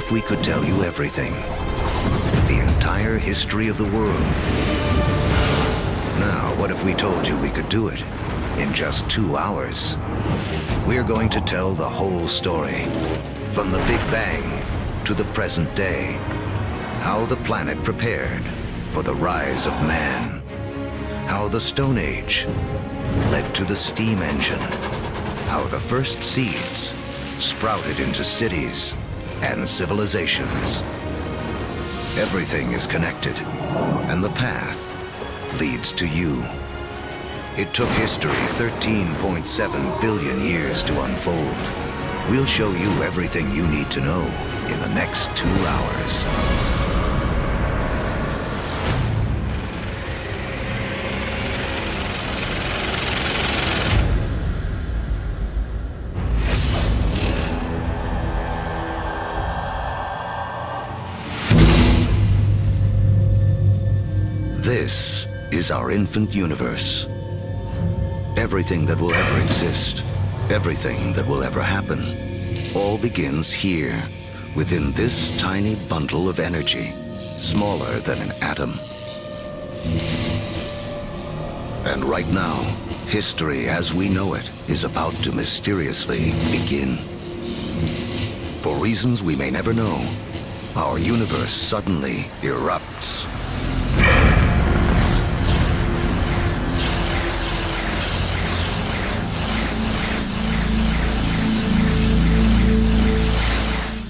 if we could tell you everything. The entire history of the world. Now, what if we told you we could do it in just 2 hours? We're going to tell the whole story, from the Big Bang to the present day. How the planet prepared for the rise of man. How the Stone Age led to the steam engine. How the first seeds sprouted into cities and civilizations. Everything is connected, and the path leads to you. It took history 13.7 billion years to unfold. We'll show you everything you need to know in the next 2 hours. This is our infant universe. Everything that will ever exist, everything that will ever happen, all begins here, within this tiny bundle of energy, smaller than an atom. And right now, history as we know it is about to mysteriously begin. For reasons we may never know, our universe suddenly erupts.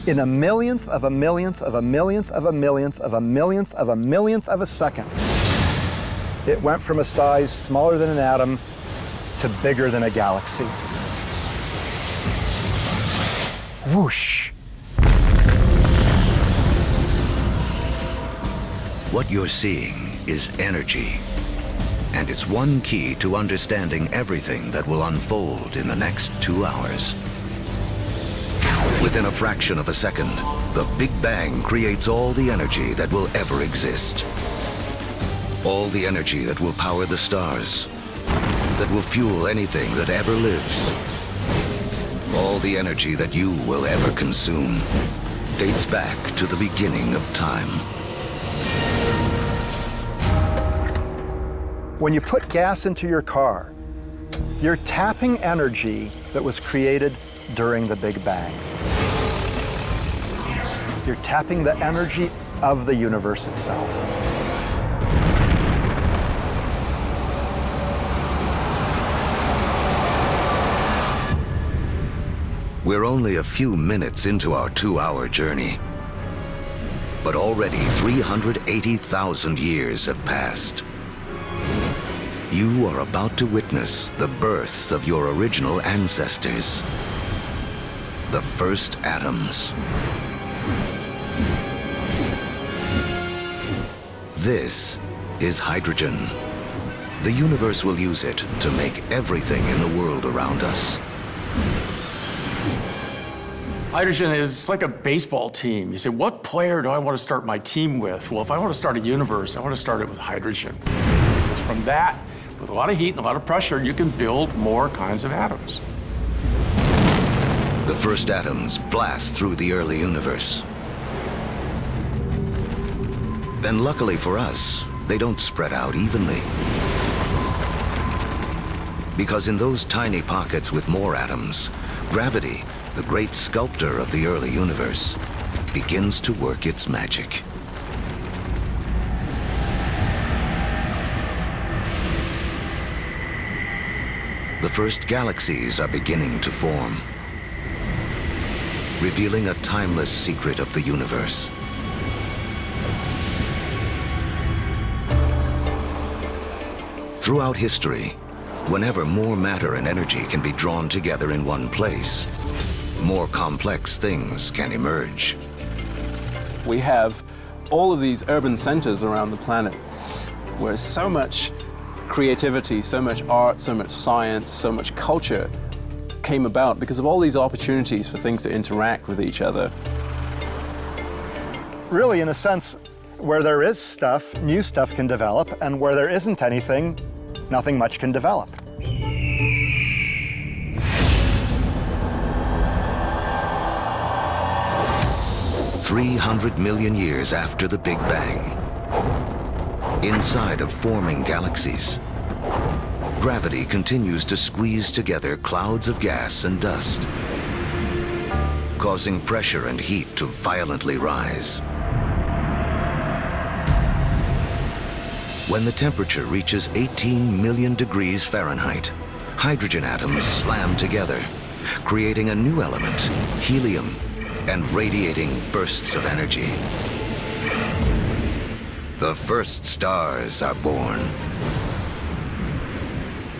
In a millionth of a millionth of a millionth of a millionth of a millionth of a millionth of a second, it went from a size smaller than an atom to bigger than a galaxy. Whoosh. What you're seeing is energy, and it's one key to understanding everything that will unfold in the next 2 hours. Within a fraction of a second, the Big Bang creates all the energy that will ever exist. All the energy that will power the stars, that will fuel anything that ever lives. All the energy that you will ever consume dates back to the beginning of time. When you put gas into your car, you're tapping energy that was created during the Big Bang. You're tapping the energy of the universe itself. We're only a few minutes into our 2-hour journey, but already 380,000 years have passed. You are about to witness the birth of your original ancestors, the first atoms. This is hydrogen. The universe will use it to make everything in the world around us. Hydrogen is like a baseball team. You say, what player do I want to start my team with? Well, if I want to start a universe, I want to start it with hydrogen. Because from that, with a lot of heat and a lot of pressure, you can build more kinds of atoms. The first atoms blast through the early universe. And luckily for us, they don't spread out evenly. Because in those tiny pockets with more atoms, gravity, the great sculptor of the early universe, begins to work its magic. The first galaxies are beginning to form, revealing a timeless secret of the universe. Throughout history, whenever more matter and energy can be drawn together in one place, more complex things can emerge. We have all of these urban centers around the planet where so much creativity, so much art, so much science, so much culture came about because of all these opportunities for things to interact with each other. Really, in a sense, where there is stuff, new stuff can develop, and where there isn't anything, nothing much can develop. 300 million years after the Big Bang. Inside of forming galaxies, gravity continues to squeeze together clouds of gas and dust, causing pressure and heat to violently rise. When the temperature reaches 18 million degrees Fahrenheit, hydrogen atoms slam together, creating a new element, helium, and radiating bursts of energy. The first stars are born.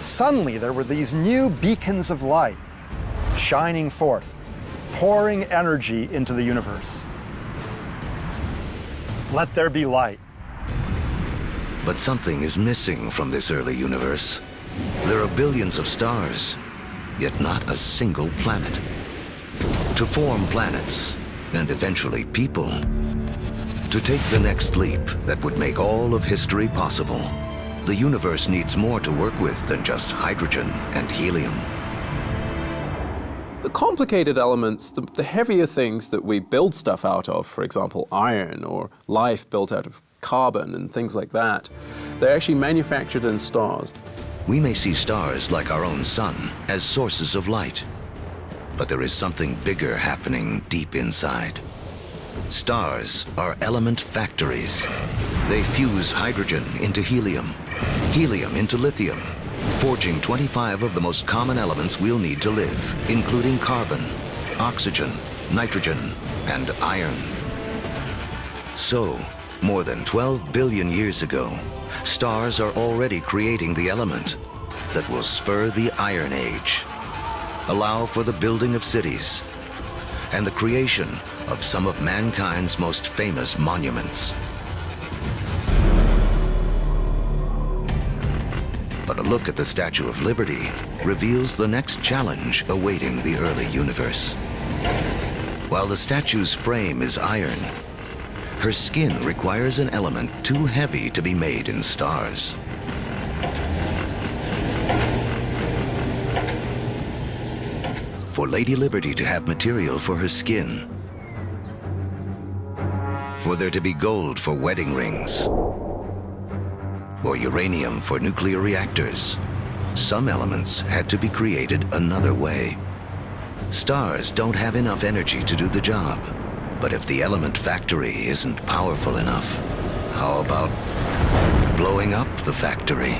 Suddenly, there were these new beacons of light shining forth, pouring energy into the universe. Let there be light. But something is missing from this early universe. There are billions of stars, yet not a single planet. To form planets, and eventually people, to take the next leap that would make all of history possible, the universe needs more to work with than just hydrogen and helium. The complicated elements, the heavier things that we build stuff out of, for example, iron or life built out of carbon and things like that, they're actually manufactured in stars. We may see stars like our own sun as sources of light, but there is something bigger happening deep inside. Stars are element factories. They fuse hydrogen into helium, helium into lithium, forging 25 of the most common elements we'll need to live, including carbon, oxygen, nitrogen, and iron. So, more than 12 billion years ago, stars are already creating the element that will spur the Iron Age, allow for the building of cities, and the creation of some of mankind's most famous monuments. But a look at the Statue of Liberty reveals the next challenge awaiting the early universe. While the statue's frame is iron, her skin requires an element too heavy to be made in stars. For Lady Liberty to have material for her skin, for there to be gold for wedding rings, or uranium for nuclear reactors, some elements had to be created another way. Stars don't have enough energy to do the job, but if the element factory isn't powerful enough, how about blowing up the factory?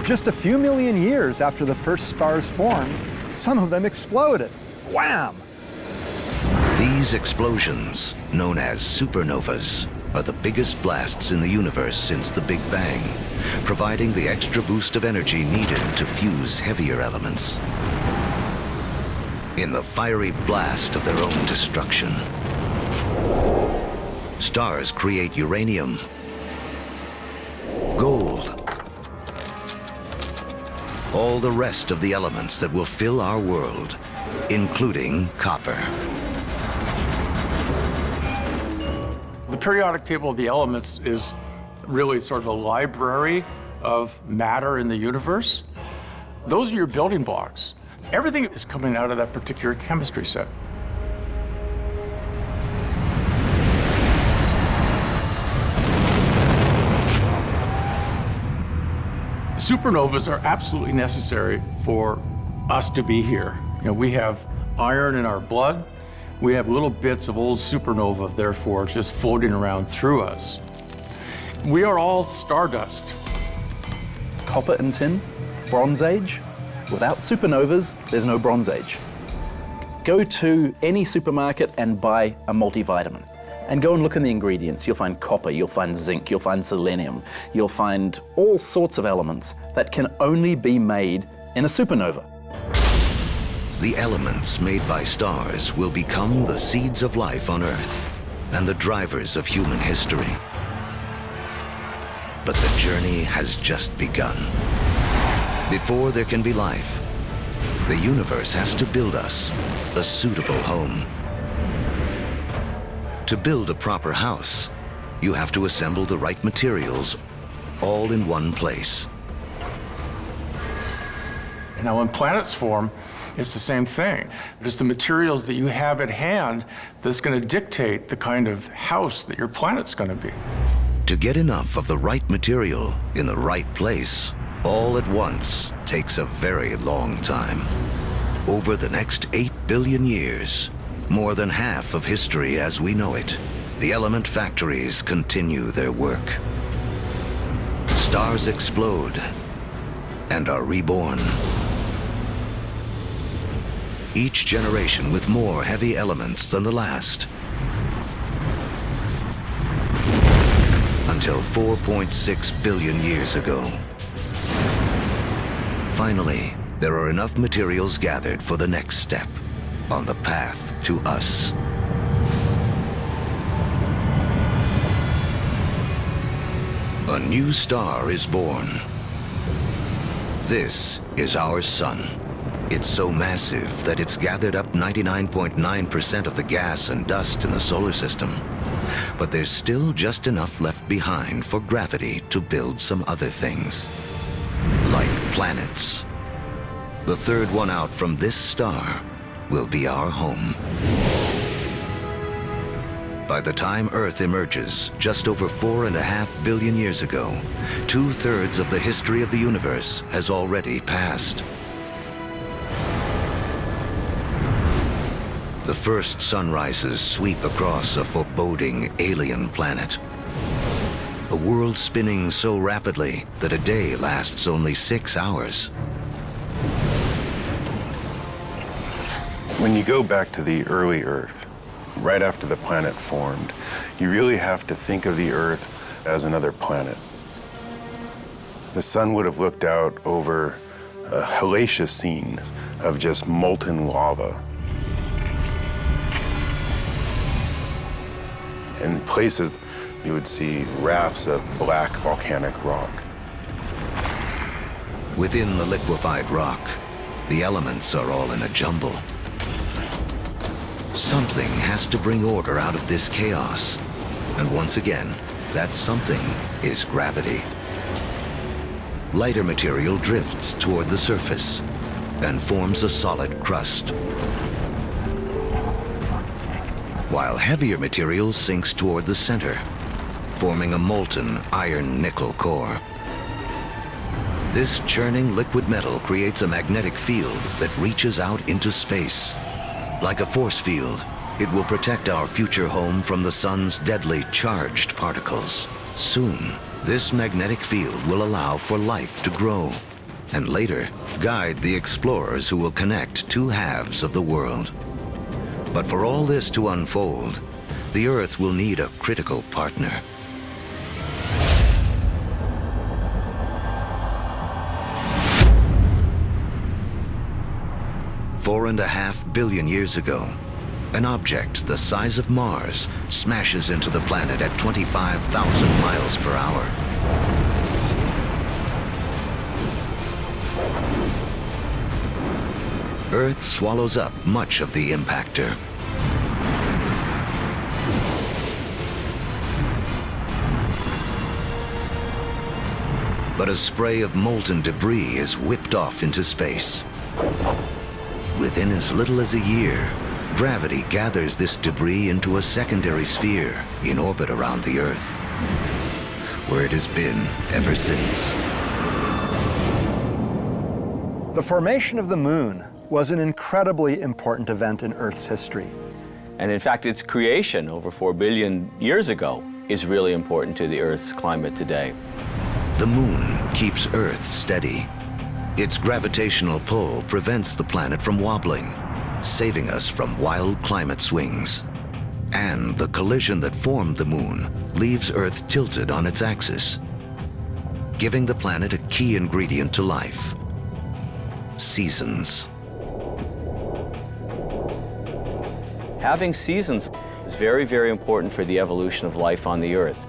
Just a few million years after the first stars formed, some of them exploded. Wham! These explosions, known as supernovas, are the biggest blasts in the universe since the Big Bang, providing the extra boost of energy needed to fuse heavier elements. In the fiery blast of their own destruction, stars create uranium, gold, all the rest of the elements that will fill our world, including copper. The periodic table of the elements is really sort of a library of matter in the universe. Those are your building blocks. Everything is coming out of that particular chemistry set. Supernovas are absolutely necessary for us to be here. You know, we have iron in our blood. We have little bits of old supernova, therefore, just floating around through us. We are all stardust. Copper and tin, Bronze Age. Without supernovas, there's no Bronze Age. Go to any supermarket and buy a multivitamin. And go and look in the ingredients. You'll find copper, you'll find zinc, you'll find selenium, you'll find all sorts of elements that can only be made in a supernova. The elements made by stars will become the seeds of life on Earth and the drivers of human history. But the journey has just begun. Before there can be life, the universe has to build us a suitable home. To build a proper house, you have to assemble the right materials all in one place. Now, when planets form, It's the same thing. It's the materials that you have at hand that's going to dictate the kind of house that your planet's going to be. To get enough of the right material in the right place, all at once, takes a very long time. Over the next 8 billion years, more than half of history as we know it, the element factories continue their work. Stars explode and are reborn. Each generation with more heavy elements than the last. Until 4.6 billion years ago. Finally, there are enough materials gathered for the next step on the path to us. A new star is born. This is our sun. It's so massive that it's gathered up 99.9% of the gas and dust in the solar system. But there's still just enough left behind for gravity to build some other things. Like planets. The third one out from this star will be our home. By the time Earth emerges, just over 4.5 billion years ago, 2/3 of the history of the universe has already passed. The first sunrises sweep across a foreboding alien planet. A world spinning so rapidly that a day lasts only 6 hours. When you go back to the early Earth, right after the planet formed, you really have to think of the Earth as another planet. The sun would have looked out over a hellacious scene of just molten lava. In places, you would see rafts of black volcanic rock. Within the liquefied rock, the elements are all in a jumble. Something has to bring order out of this chaos. And once again, that something is gravity. Lighter material drifts toward the surface and forms a solid crust, while heavier material sinks toward the center, forming a molten iron-nickel core. This churning liquid metal creates a magnetic field that reaches out into space. Like a force field, it will protect our future home from the sun's deadly charged particles. Soon, this magnetic field will allow for life to grow, and later guide the explorers who will connect two halves of the world. But for all this to unfold, the Earth will need a critical partner. $4.5 billion years ago, an object the size of Mars smashes into the planet at 25,000 miles per hour. Earth swallows up much of the impactor. But a spray of molten debris is whipped off into space. Within as little as a year, gravity gathers this debris into a secondary sphere in orbit around the Earth, where it has been ever since. The formation of the moon was an incredibly important event in Earth's history. And in fact, its creation over 4 billion years ago is really important to the Earth's climate today. The moon keeps Earth steady. Its gravitational pull prevents the planet from wobbling, saving us from wild climate swings. And the collision that formed the moon leaves Earth tilted on its axis, giving the planet a key ingredient to life: seasons. Having seasons is very, very important for the evolution of life on the Earth.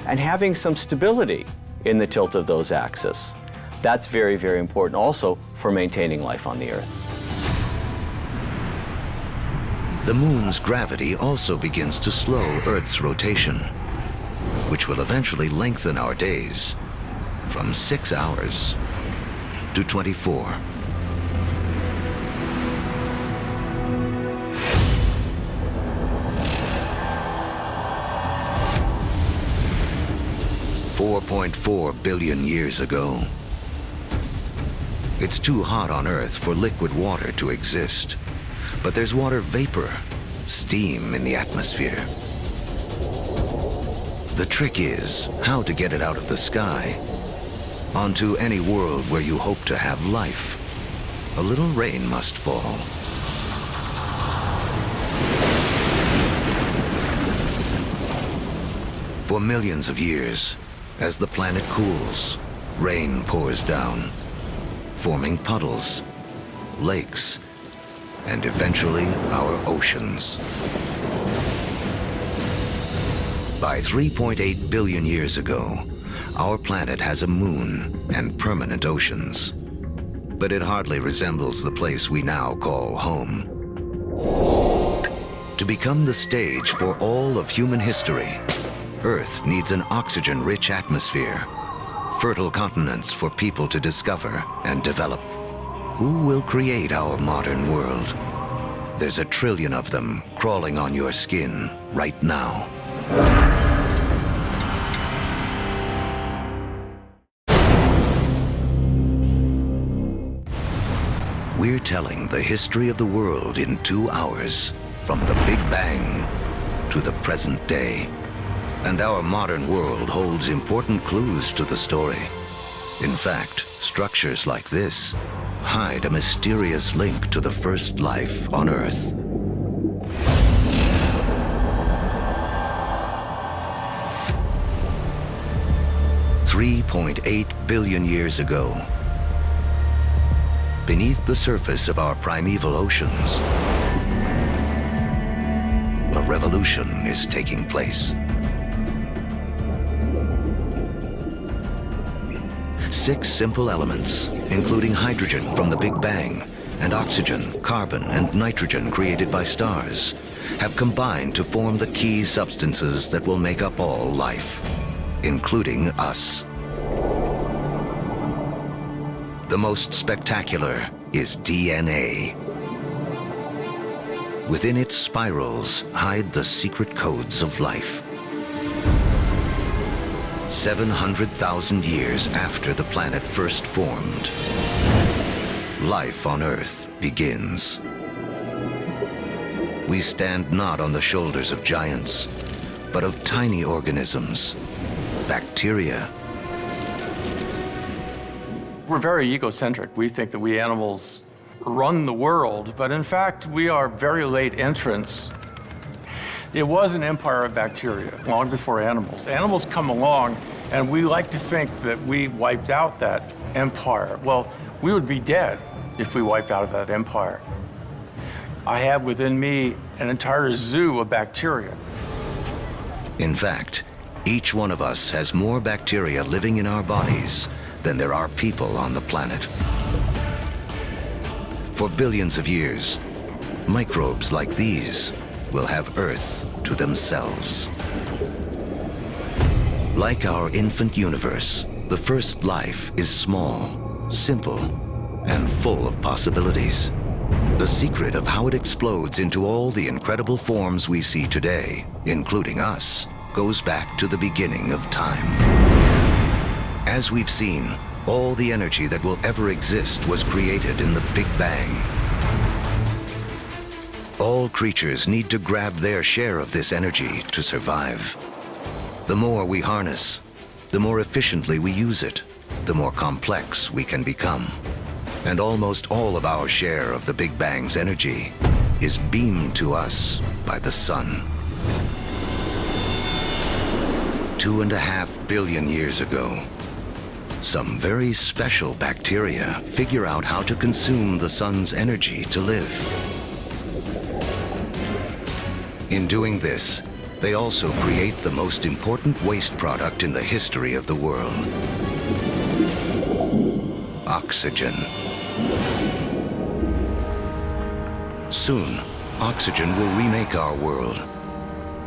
And having some stability in the tilt of those axes, that's very, very important also for maintaining life on the Earth. The moon's gravity also begins to slow Earth's rotation, which will eventually lengthen our days from 6 hours to 24. 4.4 billion years ago. It's too hot on Earth for liquid water to exist, but there's water vapor, steam in the atmosphere. The trick is how to get it out of the sky onto any world where you hope to have life. A little rain must fall. For millions of years, as the planet cools, rain pours down, forming puddles, lakes, and eventually our oceans. By 3.8 billion years ago, our planet has a moon and permanent oceans. But it hardly resembles the place we now call home. To become the stage for all of human history, Earth needs an oxygen-rich atmosphere, fertile continents for people to discover and develop. Who will create our modern world? There's 1 trillion of them crawling on your skin right now. We're telling the history of the world in 2 hours, from the Big Bang to the present day. And our modern world holds important clues to the story. In fact, structures like this hide a mysterious link to the first life on Earth. $3.8 billion years ago, beneath the surface of our primeval oceans, a revolution is taking place. 6 simple elements, including hydrogen from the Big Bang, and oxygen, carbon, and nitrogen created by stars, have combined to form the key substances that will make up all life, including us. The most spectacular is DNA. Within its spirals hide the secret codes of life. 700,000 years after the planet first formed, life on Earth begins. We stand not on the shoulders of giants, but of tiny organisms, bacteria. We're very egocentric. We think that we animals run the world, but in fact, we are very late entrants. It was an empire of bacteria long before animals. Animals come along, and we like to think that we wiped out that empire. Well, we would be dead if we wiped out that empire. I have within me an entire zoo of bacteria. In fact, each one of us has more bacteria living in our bodies than there are people on the planet. For billions of years, microbes like these will have Earth to themselves. Like our infant universe, the first life is small, simple, and full of possibilities. The secret of how it explodes into all the incredible forms we see today, including us, goes back to the beginning of time. As we've seen, all the energy that will ever exist was created in the Big Bang. All creatures need to grab their share of this energy to survive. The more we harness, the more efficiently we use it, the more complex we can become. And almost all of our share of the Big Bang's energy is beamed to us by the sun. 2.5 billion years ago, some very special bacteria figure out how to consume the sun's energy to live. In doing this, they also create the most important waste product in the history of the world: oxygen. Soon, oxygen will remake our world.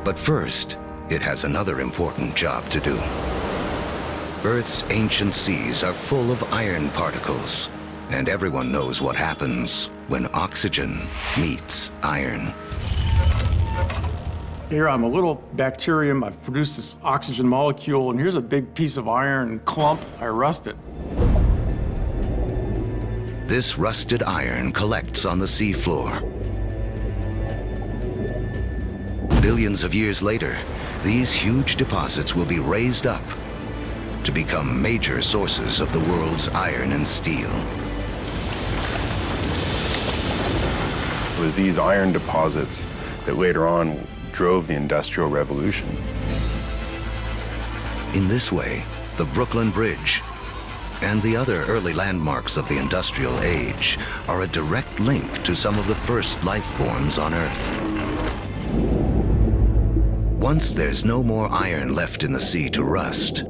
But first, it has another important job to do. Earth's ancient seas are full of iron particles, and everyone knows what happens when oxygen meets iron. Here I'm a little bacterium. I've produced this oxygen molecule, and here's a big piece of iron clump. I rust it. This rusted iron collects on the seafloor. Billions of years later, these huge deposits will be raised up to become major sources of the world's iron and steel. It was these iron deposits that later on drove the Industrial Revolution. In this way, the Brooklyn Bridge and the other early landmarks of the Industrial Age are a direct link to some of the first life forms on Earth. Once there's no more iron left in the sea to rust,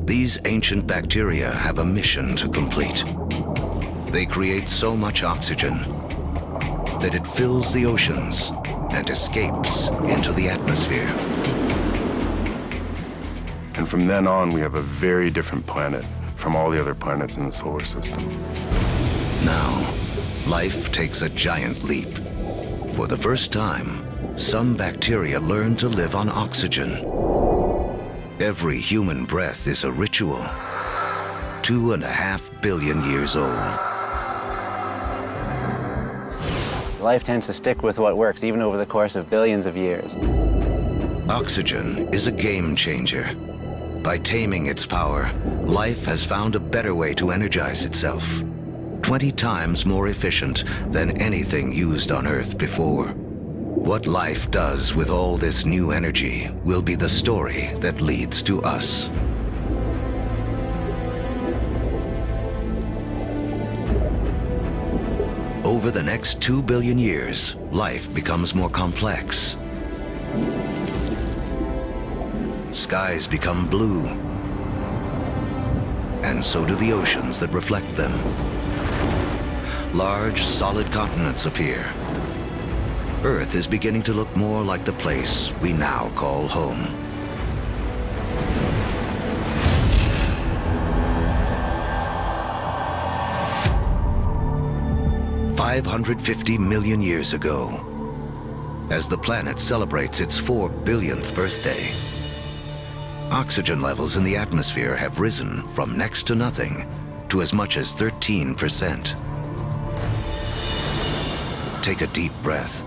these ancient bacteria have a mission to complete. They create so much oxygen that it fills the oceans and escapes into the atmosphere. And from then on, we have a very different planet from all the other planets in the solar system. Now, life takes a giant leap. For the first time, some bacteria learn to live on oxygen. Every human breath is a ritual, 2.5 billion years old. Life tends to stick with what works, even over the course of billions of years. Oxygen is a game changer. By taming its power, life has found a better way to energize itself, 20 times more efficient than anything used on Earth before. What life does with all this new energy will be the story that leads to us. Over the next 2 billion years, life becomes more complex. Skies become blue, and so do the oceans that reflect them. Large, solid continents appear. Earth is beginning to look more like the place we now call home. $550 million years ago, as the planet celebrates its 4 billionth birthday, oxygen levels in the atmosphere have risen from next to nothing to as much as 13%. Take a deep breath,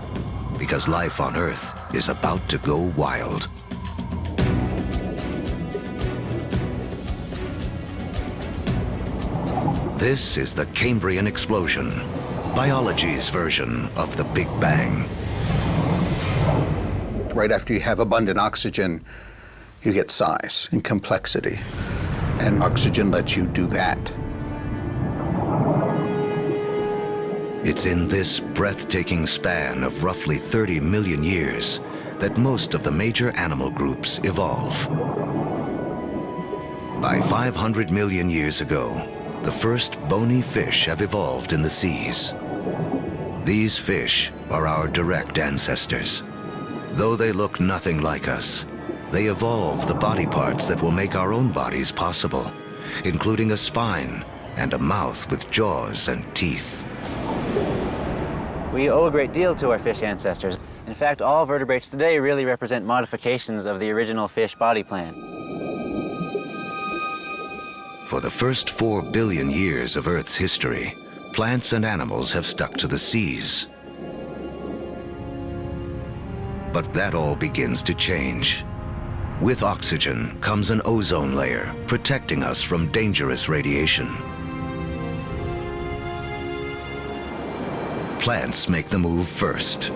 because life on Earth is about to go wild. This is the Cambrian explosion, biology's version of the Big Bang. Right after you have abundant oxygen, you get size and complexity, and oxygen lets you do that. It's in this breathtaking span of roughly 30 million years that most of the major animal groups evolve. By 500 million years ago, the first bony fish have evolved in the seas. These fish are our direct ancestors. Though they look nothing like us, they evolved the body parts that will make our own bodies possible, including a spine and a mouth with jaws and teeth. We owe a great deal to our fish ancestors. In fact, all vertebrates today really represent modifications of the original fish body plan. For the first 4 billion years of Earth's history, plants and animals have stuck to the seas. But that all begins to change. With oxygen comes an ozone layer, protecting us from dangerous radiation. Plants make the move first.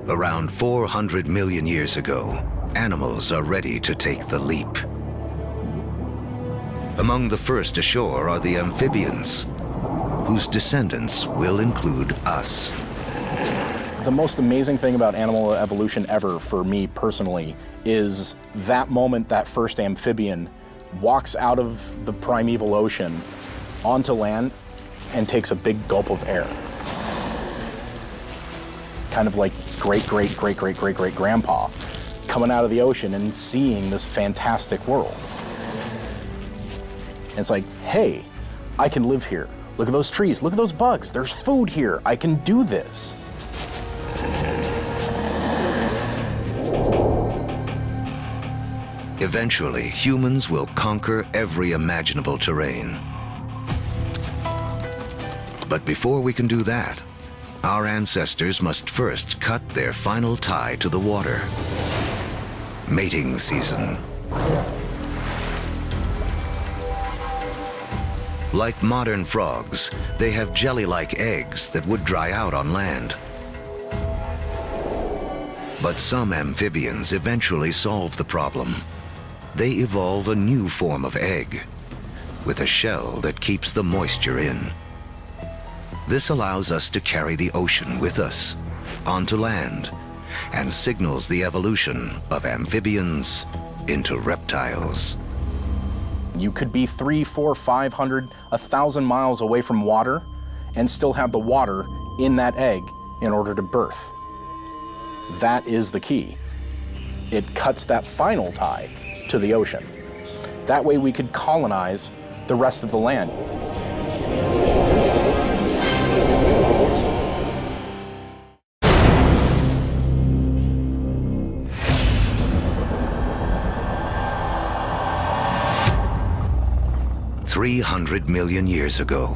Around 400 million years ago, animals are ready to take the leap. Among the first ashore are the amphibians, whose descendants will include us. The most amazing thing about animal evolution ever, for me personally, is that moment that first amphibian walks out of the primeval ocean onto land and takes a big gulp of air. Kind of like great-great-great-great-great-great-grandpa coming out of the ocean and seeing this fantastic world. And it's like, hey, I can live here. Look at those trees, look at those bugs. There's food here, I can do this. Eventually, humans will conquer every imaginable terrain. But before we can do that, our ancestors must first cut their final tie to the water. Mating season. Like modern frogs, they have jelly-like eggs that would dry out on land. But some amphibians eventually solve the problem. They evolve a new form of egg, with a shell that keeps the moisture in. This allows us to carry the ocean with us, onto land, and signals the evolution of amphibians into reptiles. You could be 300, 400, 500, 1,000 miles away from water and still have the water in that egg in order to birth. That is the key. It cuts that final tie to the ocean. That way we could colonize the rest of the land. $300 million years ago,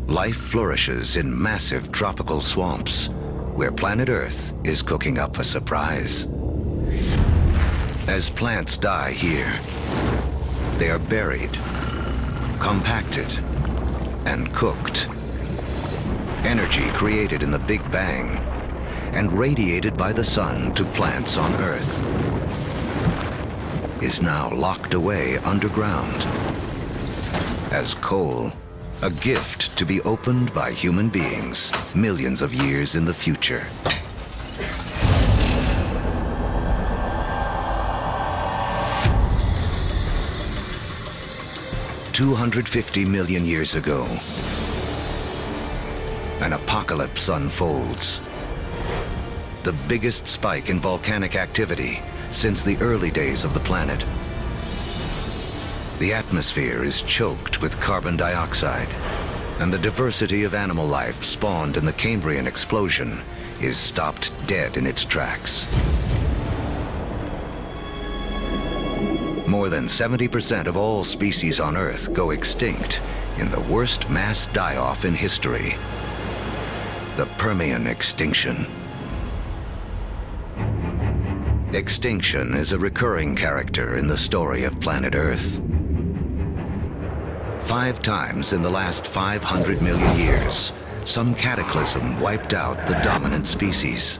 life flourishes in massive tropical swamps where planet Earth is cooking up a surprise. As plants die here, they are buried, compacted, and cooked. Energy created in the Big Bang and radiated by the sun to plants on Earth is now locked away underground as coal, a gift to be opened by human beings millions of years in the future. $250 million years ago, an apocalypse unfolds. The biggest spike in volcanic activity since the early days of the planet. The atmosphere is choked with carbon dioxide, and the diversity of animal life spawned in the Cambrian explosion is stopped dead in its tracks. More than 70% of all species on Earth go extinct in the worst mass die-off in history, the Permian extinction. Extinction is a recurring character in the story of planet Earth. 5 times in the last 500 million years, some cataclysm wiped out the dominant species.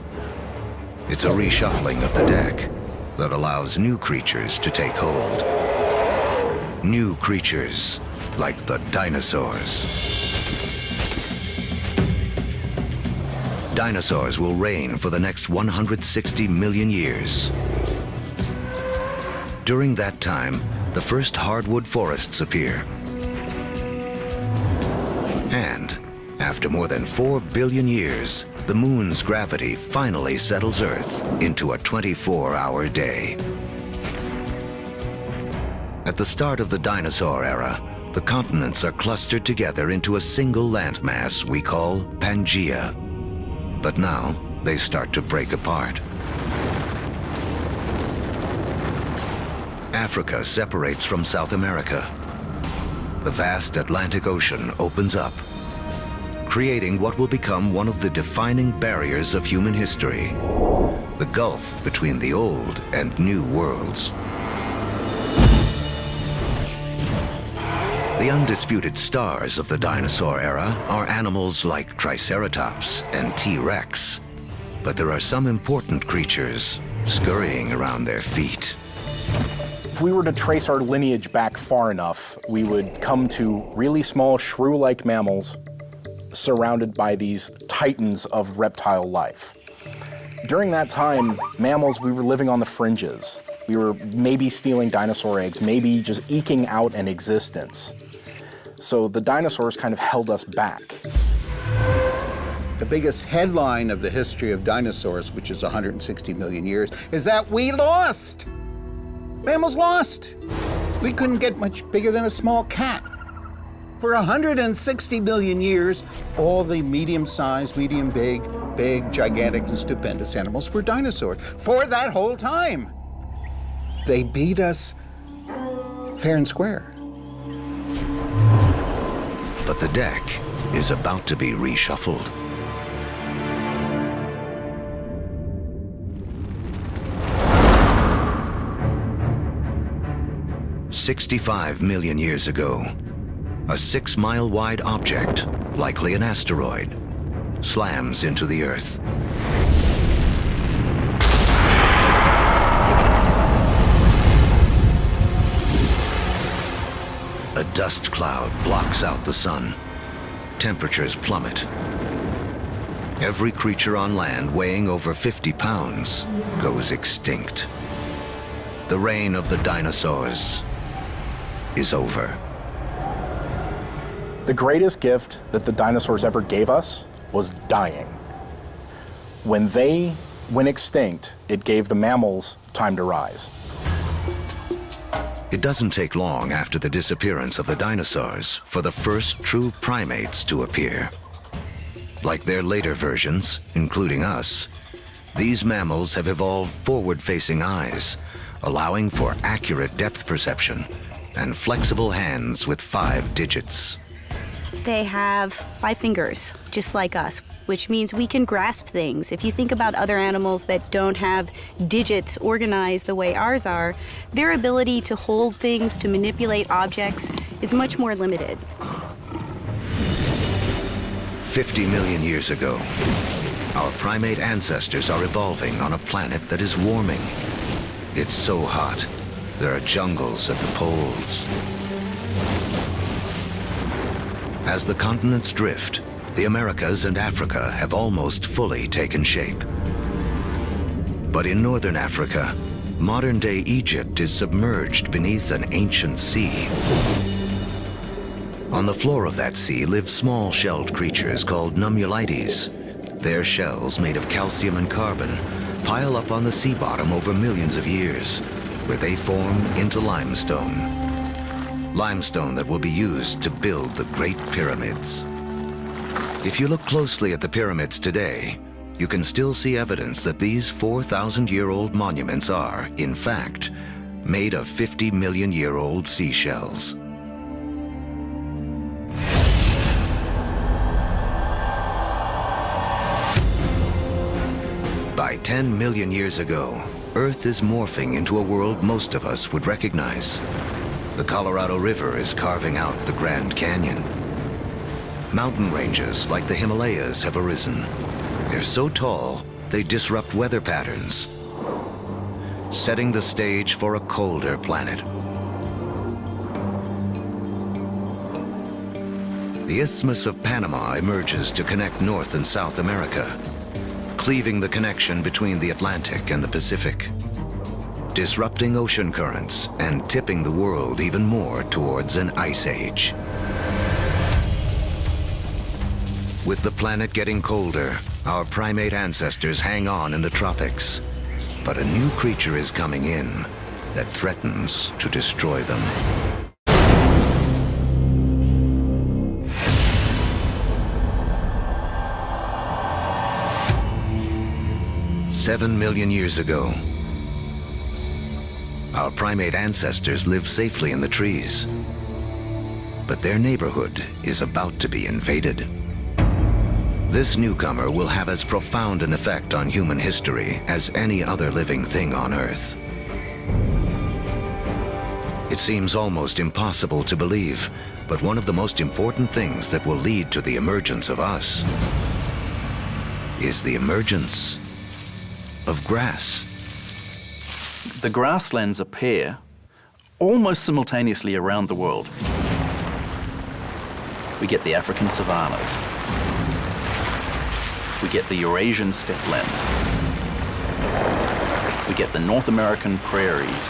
It's a reshuffling of the deck that allows new creatures to take hold. New creatures like the dinosaurs. Dinosaurs will reign for the next 160 million years. During that time, the first hardwood forests appear. And after more than 4 billion years, the moon's gravity finally settles Earth into a 24-hour day. At the start of the dinosaur era, the continents are clustered together into a single landmass we call Pangaea. But now, they start to break apart. Africa separates from South America. The vast Atlantic Ocean opens up, creating what will become one of the defining barriers of human history, the gulf between the old and new worlds. The undisputed stars of the dinosaur era are animals like Triceratops and T-Rex, but there are some important creatures scurrying around their feet. If we were to trace our lineage back far enough, we would come to really small shrew-like mammals surrounded by these titans of reptile life. During that time, mammals, we were living on the fringes. We were maybe stealing dinosaur eggs, maybe just eking out an existence. So the dinosaurs kind of held us back. The biggest headline of the history of dinosaurs, which is 160 million years, is that we lost. Mammals lost. We couldn't get much bigger than a small cat. For 160 million years, all the medium-sized, medium-big, big, gigantic, and stupendous animals were dinosaurs. For that whole time. They beat us fair and square. But the deck is about to be reshuffled. "65 million years ago, a 6-mile-wide object, likely an asteroid, slams into the Earth. A dust cloud blocks out the sun. Temperatures plummet. Every creature on land weighing over 50 pounds goes extinct. The reign of the dinosaurs is over. The greatest gift that the dinosaurs ever gave us was dying. When they went extinct, it gave the mammals time to rise. It doesn't take long after the disappearance of the dinosaurs for the first true primates to appear. Like their later versions, including us, these mammals have evolved forward-facing eyes, allowing for accurate depth perception and flexible hands with 5 digits. They have 5 fingers, just like us, which means we can grasp things. If you think about other animals that don't have digits organized the way ours are, their ability to hold things, to manipulate objects, is much more limited. 50 million years ago, our primate ancestors are evolving on a planet that is warming. It's so hot, there are jungles at the poles. As the continents drift, the Americas and Africa have almost fully taken shape. But in northern Africa, modern-day Egypt is submerged beneath an ancient sea. On the floor of that sea live small-shelled creatures called nummulites. Their shells, made of calcium and carbon, pile up on the sea bottom over millions of years, where they form into limestone. Limestone that will be used to build the Great Pyramids. If you look closely at the pyramids today, you can still see evidence that these 4,000-year-old monuments are, in fact, made of 50-million-year-old seashells. By 10 million years ago, Earth is morphing into a world most of us would recognize. The Colorado River is carving out the Grand Canyon. Mountain ranges like the Himalayas have arisen. They're so tall, they disrupt weather patterns, setting the stage for a colder planet. The Isthmus of Panama emerges to connect North and South America, cleaving the connection between the Atlantic and the Pacific, disrupting ocean currents and tipping the world even more towards an ice age. With the planet getting colder, our primate ancestors hang on in the tropics. But a new creature is coming in that threatens to destroy them. "7 million years ago, our primate ancestors lived safely in the trees. But their neighborhood is about to be invaded. This newcomer will have as profound an effect on human history as any other living thing on Earth. It seems almost impossible to believe, but one of the most important things that will lead to the emergence of us is the emergence of grass. The grasslands appear almost simultaneously around the world. We get the African savannas. We get the Eurasian steppelands. We get the North American prairies.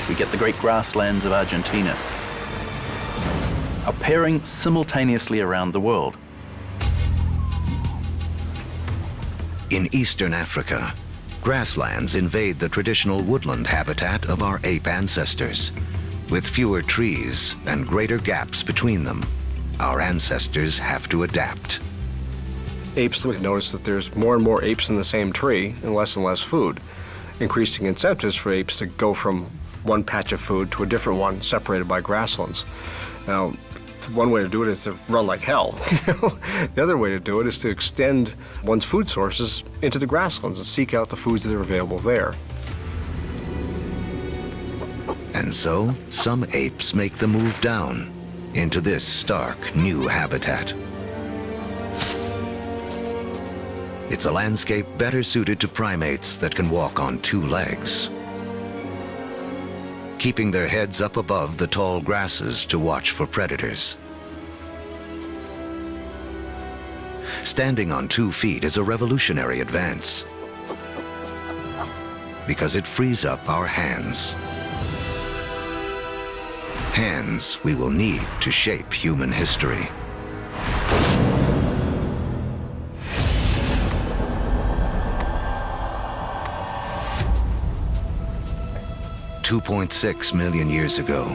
We get the great grasslands of Argentina, appearing simultaneously around the world. In eastern Africa, Grasslands invade the traditional woodland habitat of our ape ancestors. With fewer trees and greater gaps between them, our ancestors have to adapt. Apes notice that there's more and more apes in the same tree and less food, increasing incentives for apes to go from one patch of food to a different one separated by grasslands. Now, one way to do it is to run like hell. The other way to do it is to extend one's food sources into the grasslands and seek out the foods that are available there. And so, some apes make the move down into this stark new habitat. It's a landscape better suited to primates that can walk on two legs, keeping their heads up above the tall grasses to watch for predators. Standing on 2 feet is a revolutionary advance because it frees up our hands. Hands we will need to shape human history. $2.6 million years ago,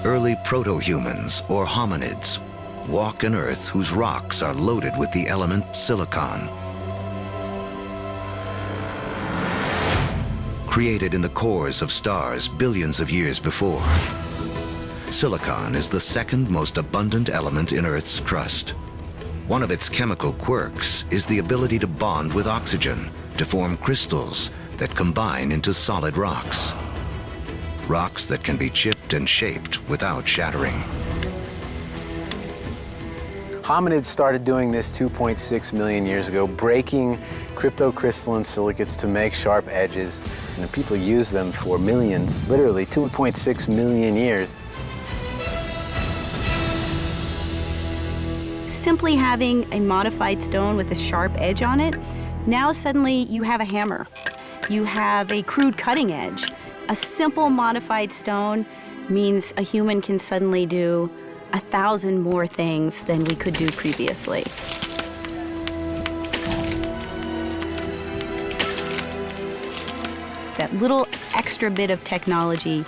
early proto-humans, or hominids, walk an Earth whose rocks are loaded with the element silicon. Created in the cores of stars billions of years before, silicon is the second most abundant element in Earth's crust. One of its chemical quirks is the ability to bond with oxygen to form crystals that combine into solid rocks. Rocks that can be chipped and shaped without shattering. Hominids started doing this 2.6 million years ago, breaking cryptocrystalline silicates to make sharp edges. And people use them for millions, literally 2.6 million years. Simply having a modified stone with a sharp edge on it, now suddenly you have a hammer. You have a crude cutting edge. A simple modified stone means a human can suddenly do 1,000 more things than we could do previously. That little extra bit of technology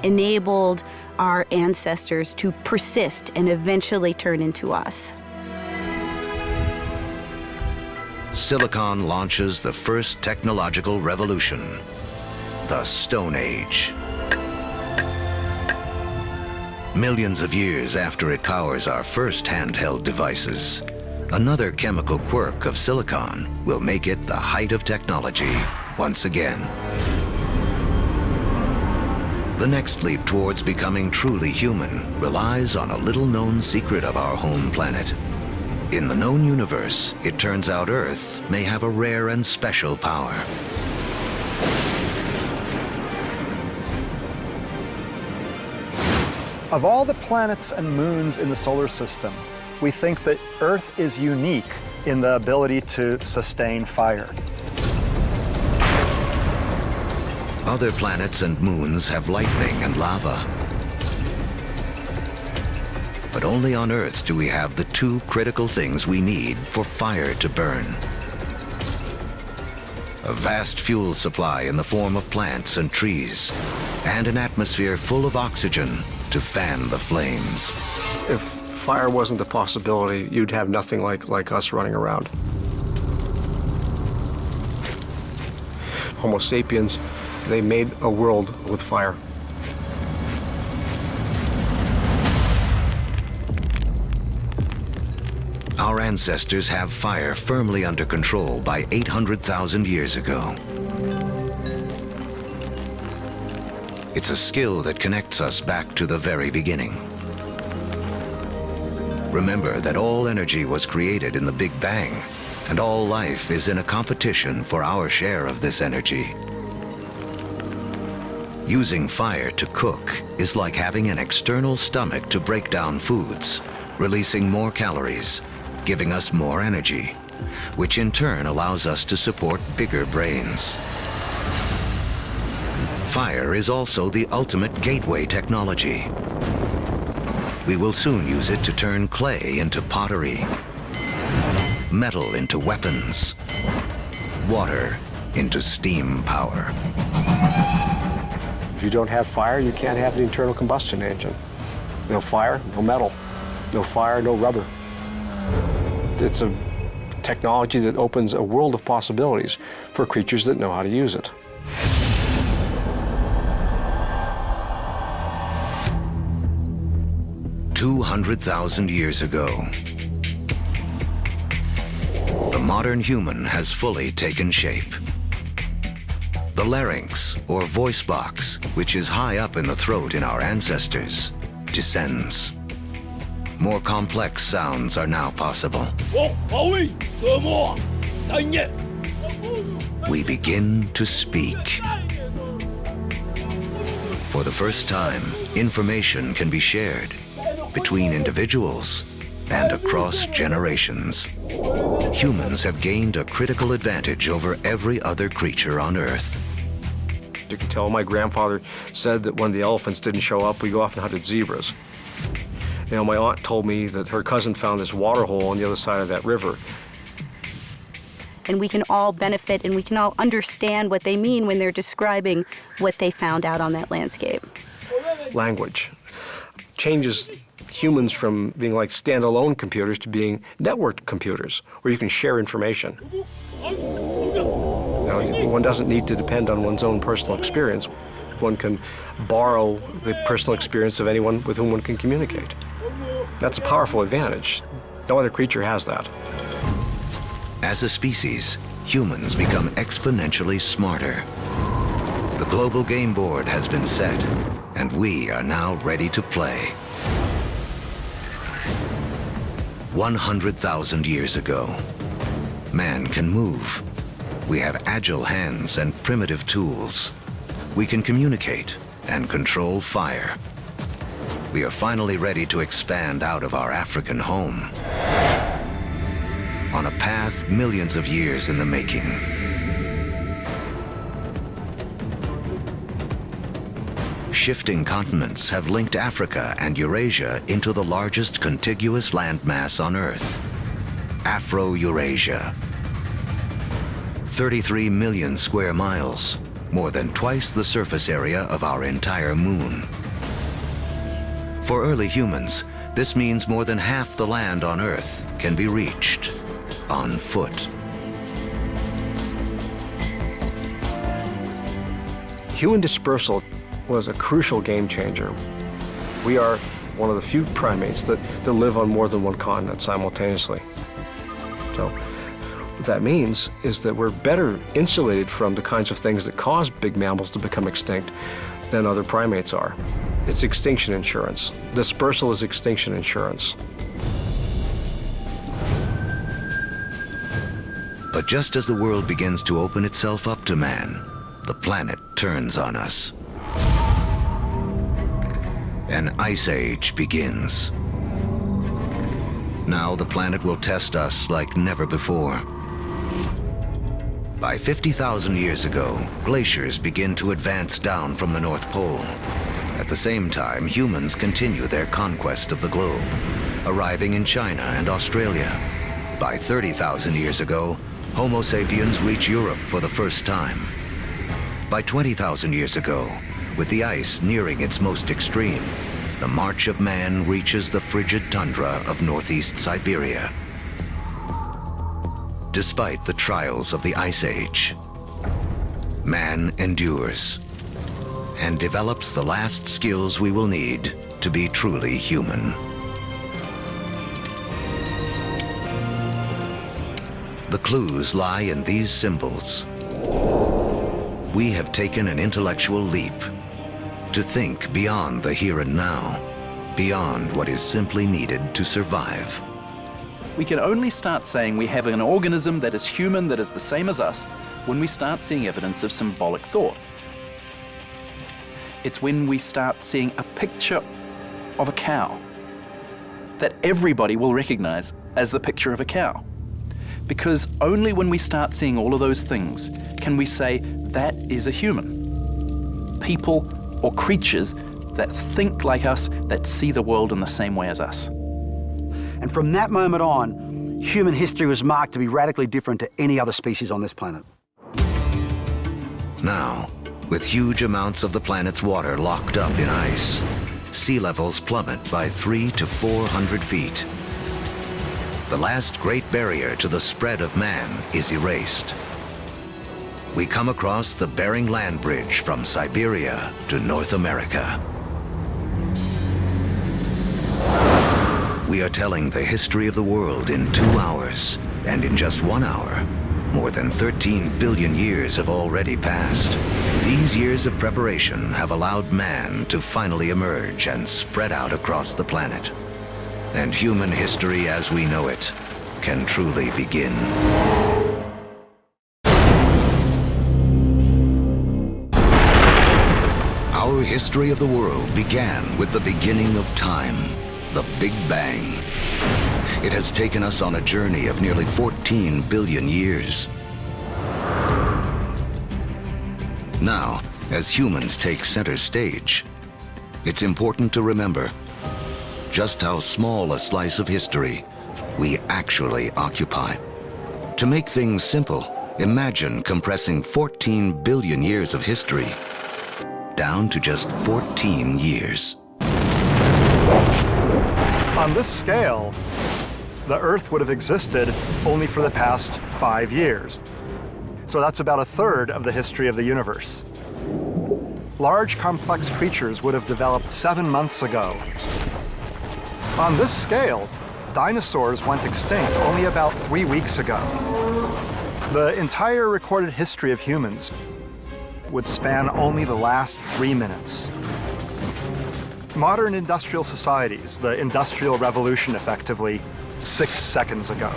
enabled our ancestors to persist and eventually turn into us. Silicon launches the first technological revolution, the Stone Age. Millions of years after it powers our first handheld devices, another chemical quirk of silicon will make it the height of technology once again. The next leap towards becoming truly human relies on a little-known secret of our home planet. In the known universe, it turns out Earth may have a rare and special power. Of all the planets and moons in the solar system, we think that Earth is unique in the ability to sustain fire. Other planets and moons have lightning and lava. But only on Earth do we have the two critical things we need for fire to burn. A vast fuel supply in the form of plants and trees, and an atmosphere full of oxygen to fan the flames. If fire wasn't a possibility, you'd have nothing like us running around. Homo sapiens, they made a world with fire. Our ancestors have fire firmly under control by 800,000 years ago. It's a skill that connects us back to the very beginning. Remember that all energy was created in the Big Bang, and all life is in a competition for our share of this energy. Using fire to cook is like having an external stomach to break down foods, releasing more calories, giving us more energy, which in turn allows us to support bigger brains. Fire is also the ultimate gateway technology. We will soon use it to turn clay into pottery, metal into weapons, water into steam power. If you don't have fire, you can't have the internal combustion engine. No fire, no metal. No fire, no rubber. It's a technology that opens a world of possibilities for creatures that know how to use it. "200,000 years ago, the modern human has fully taken shape. The larynx, or voice box, which is high up in the throat in our ancestors, descends. More complex sounds are now possible. We begin to speak. For the first time, information can be shared between individuals and across generations. Humans have gained a critical advantage over every other creature on Earth. You can tell my grandfather said that when the elephants didn't show up, we go off and hunted zebras. You know, my aunt told me that her cousin found this water hole on the other side of that river. And we can all benefit and we can all understand what they mean when they're describing what they found out on that landscape. Language changes humans from being like standalone computers to being networked computers, where you can share information. You know, one doesn't need to depend on one's own personal experience. One can borrow the personal experience of anyone with whom one can communicate. That's a powerful advantage. No other creature has that. As a species, humans become exponentially smarter. The global game board has been set, and we are now ready to play. 100,000 years ago, man can move. We have agile hands and primitive tools. We can communicate and control fire. We are finally ready to expand out of our African home on a path millions of years in the making. Shifting continents have linked Africa and Eurasia into the largest contiguous landmass on Earth, Afro-Eurasia. 33 million square miles, more than twice the surface area of our entire moon. For early humans, this means more than half the land on Earth can be reached on foot. Human dispersal was a crucial game changer. We are one of the few primates that live on more than one continent simultaneously. So what that means is that we're better insulated from the kinds of things that cause big mammals to become extinct than other primates are. It's extinction insurance. Dispersal is extinction insurance. But just as the world begins to open itself up to man, the planet turns on us. An ice age begins. Now the planet will test us like never before. By 50,000 years ago, glaciers begin to advance down from the North Pole. At the same time, humans continue their conquest of the globe, arriving in China and Australia. By 30,000 years ago, Homo sapiens reach Europe for the first time. By 20,000 years ago, with the ice nearing its most extreme, the march of man reaches the frigid tundra of northeast Siberia. Despite the trials of the Ice Age, man endures and develops the last skills we will need to be truly human. The clues lie in these symbols. We have taken an intellectual leap to think beyond the here and now, beyond what is simply needed to survive. We can only start saying we have an organism that is human, that is the same as us, when we start seeing evidence of symbolic thought. It's when we start seeing a picture of a cow that everybody will recognize as the picture of a cow. Because only when we start seeing all of those things can we say that is a human. People or creatures that think like us, that see the world in the same way as us. And from that moment on, human history was marked to be radically different to any other species on this planet. Now, with huge amounts of the planet's water locked up in ice, sea levels plummet by 300 to 400 feet. The last great barrier to the spread of man is erased. We come across the Bering Land Bridge from Siberia to North America. We are telling the history of the world in 2 hours, and in just 1 hour, more than 13 billion years have already passed. These years of preparation have allowed man to finally emerge and spread out across the planet. And human history as we know it can truly begin. Our history of the world began with the beginning of time, the Big Bang. It has taken us on a journey of nearly 14 billion years. Now, as humans take center stage, it's important to remember just how small a slice of history we actually occupy. To make things simple, imagine compressing 14 billion years of history down to just 14 years. On this scale, the Earth would have existed only for the past 5 years. So that's about a third of the history of the universe. Large, complex creatures would have developed 7 months ago. On this scale, dinosaurs went extinct only about 3 weeks ago. The entire recorded history of humans would span only the last 3 minutes. Modern industrial societies, the Industrial Revolution effectively, 6 seconds ago.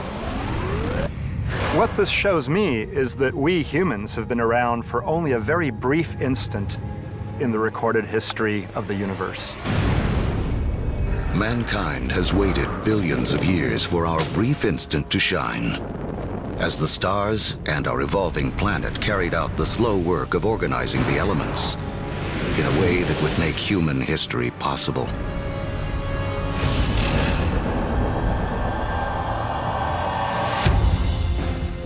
What this shows me is that we humans have been around for only a very brief instant in the recorded history of the universe. Mankind has waited billions of years for our brief instant to shine. As the stars and our evolving planet carried out the slow work of organizing the elements in a way that would make human history possible.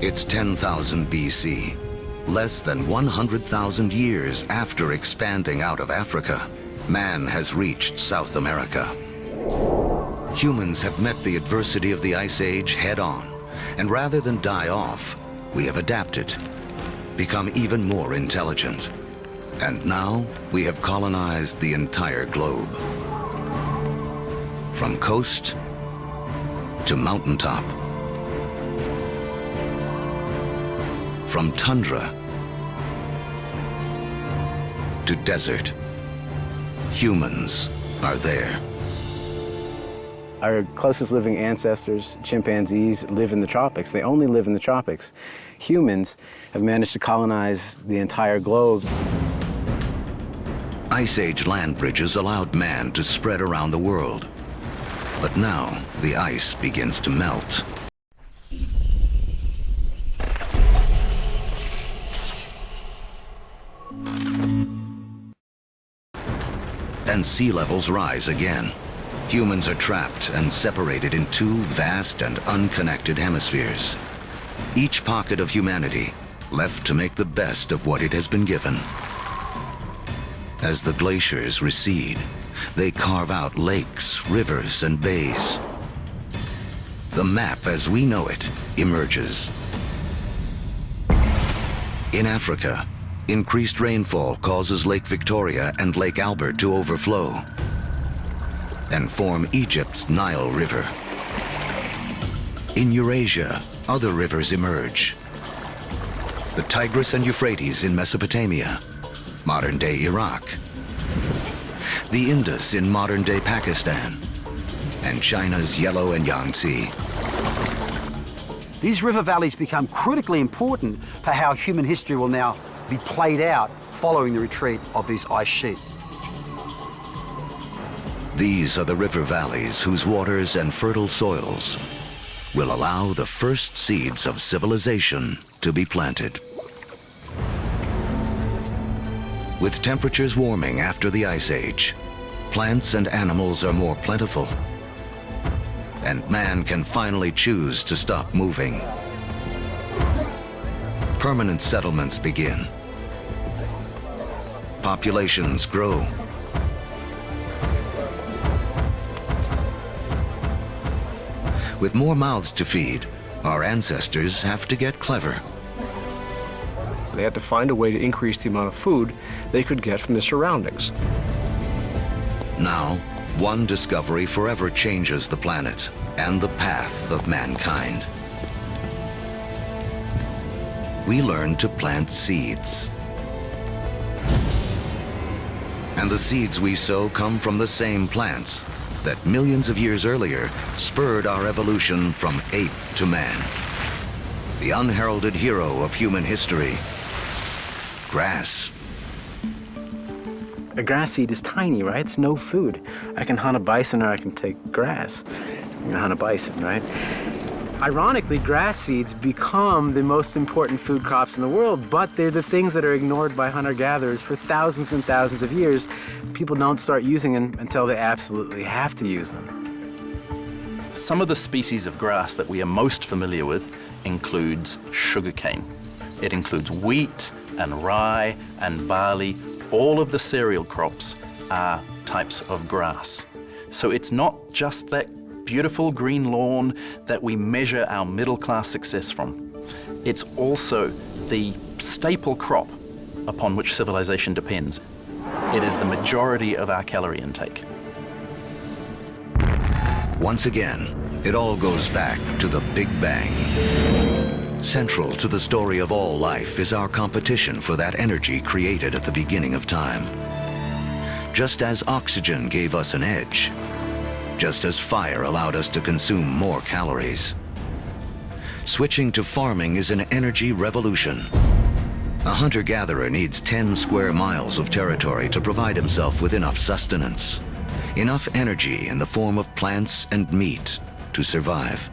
It's 10,000 BC, less than 100,000 years after expanding out of Africa. Man has reached South America. Humans have met the adversity of the Ice Age head-on, and rather than die off, we have adapted, become even more intelligent. And now we have colonized the entire globe. From coast to mountaintop. From tundra to desert, humans are there. Our closest living ancestors, chimpanzees, live in the tropics. They only live in the tropics. Humans have managed to colonize the entire globe. Ice Age land bridges allowed man to spread around the world. But now the ice begins to melt. And sea levels rise again. Humans are trapped and separated in 2 vast and unconnected hemispheres. Each pocket of humanity left to make the best of what it has been given. As the glaciers recede, they carve out lakes, rivers, and bays. The map as we know it emerges. In Africa, increased rainfall causes Lake Victoria and Lake Albert to overflow and form Egypt's Nile River. In Eurasia, other rivers emerge. The Tigris and Euphrates in Mesopotamia, modern-day Iraq. The Indus in modern-day Pakistan, and China's Yellow and Yangtze. These river valleys become critically important for how human history will now be played out following the retreat of these ice sheets. These are the river valleys whose waters and fertile soils will allow the first seeds of civilization to be planted. With temperatures warming after the Ice Age, plants and animals are more plentiful. and man can finally choose to stop moving. Permanent settlements begin. Populations grow. With more mouths to feed, our ancestors have to get clever. They had to find a way to increase the amount of food they could get from the surroundings. Now, one discovery forever changes the planet and the path of mankind. We learn to plant seeds. And the seeds we sow come from the same plants that millions of years earlier spurred our evolution from ape to man. The unheralded hero of human history, grass. A grass seed is tiny, right? It's no food. I can hunt a bison or I can take grass. I'm gonna hunt a bison, right? Ironically, grass seeds become the most important food crops in the world, but they're the things that are ignored by hunter-gatherers for thousands and thousands of years. People don't start using them until they absolutely have to use them. Some of the species of grass that we are most familiar with includes sugarcane. It includes wheat and rye and barley. All of the cereal crops are types of grass. So it's not just that beautiful green lawn that we measure our middle-class success from. It's also the staple crop upon which civilization depends. It is the majority of our calorie intake. Once again, it all goes back to the Big Bang. Central to the story of all life is our competition for that energy created at the beginning of time. Just as oxygen gave us an edge, just as fire allowed us to consume more calories. Switching to farming is an energy revolution. A hunter-gatherer needs 10 square miles of territory to provide himself with enough sustenance, enough energy in the form of plants and meat to survive.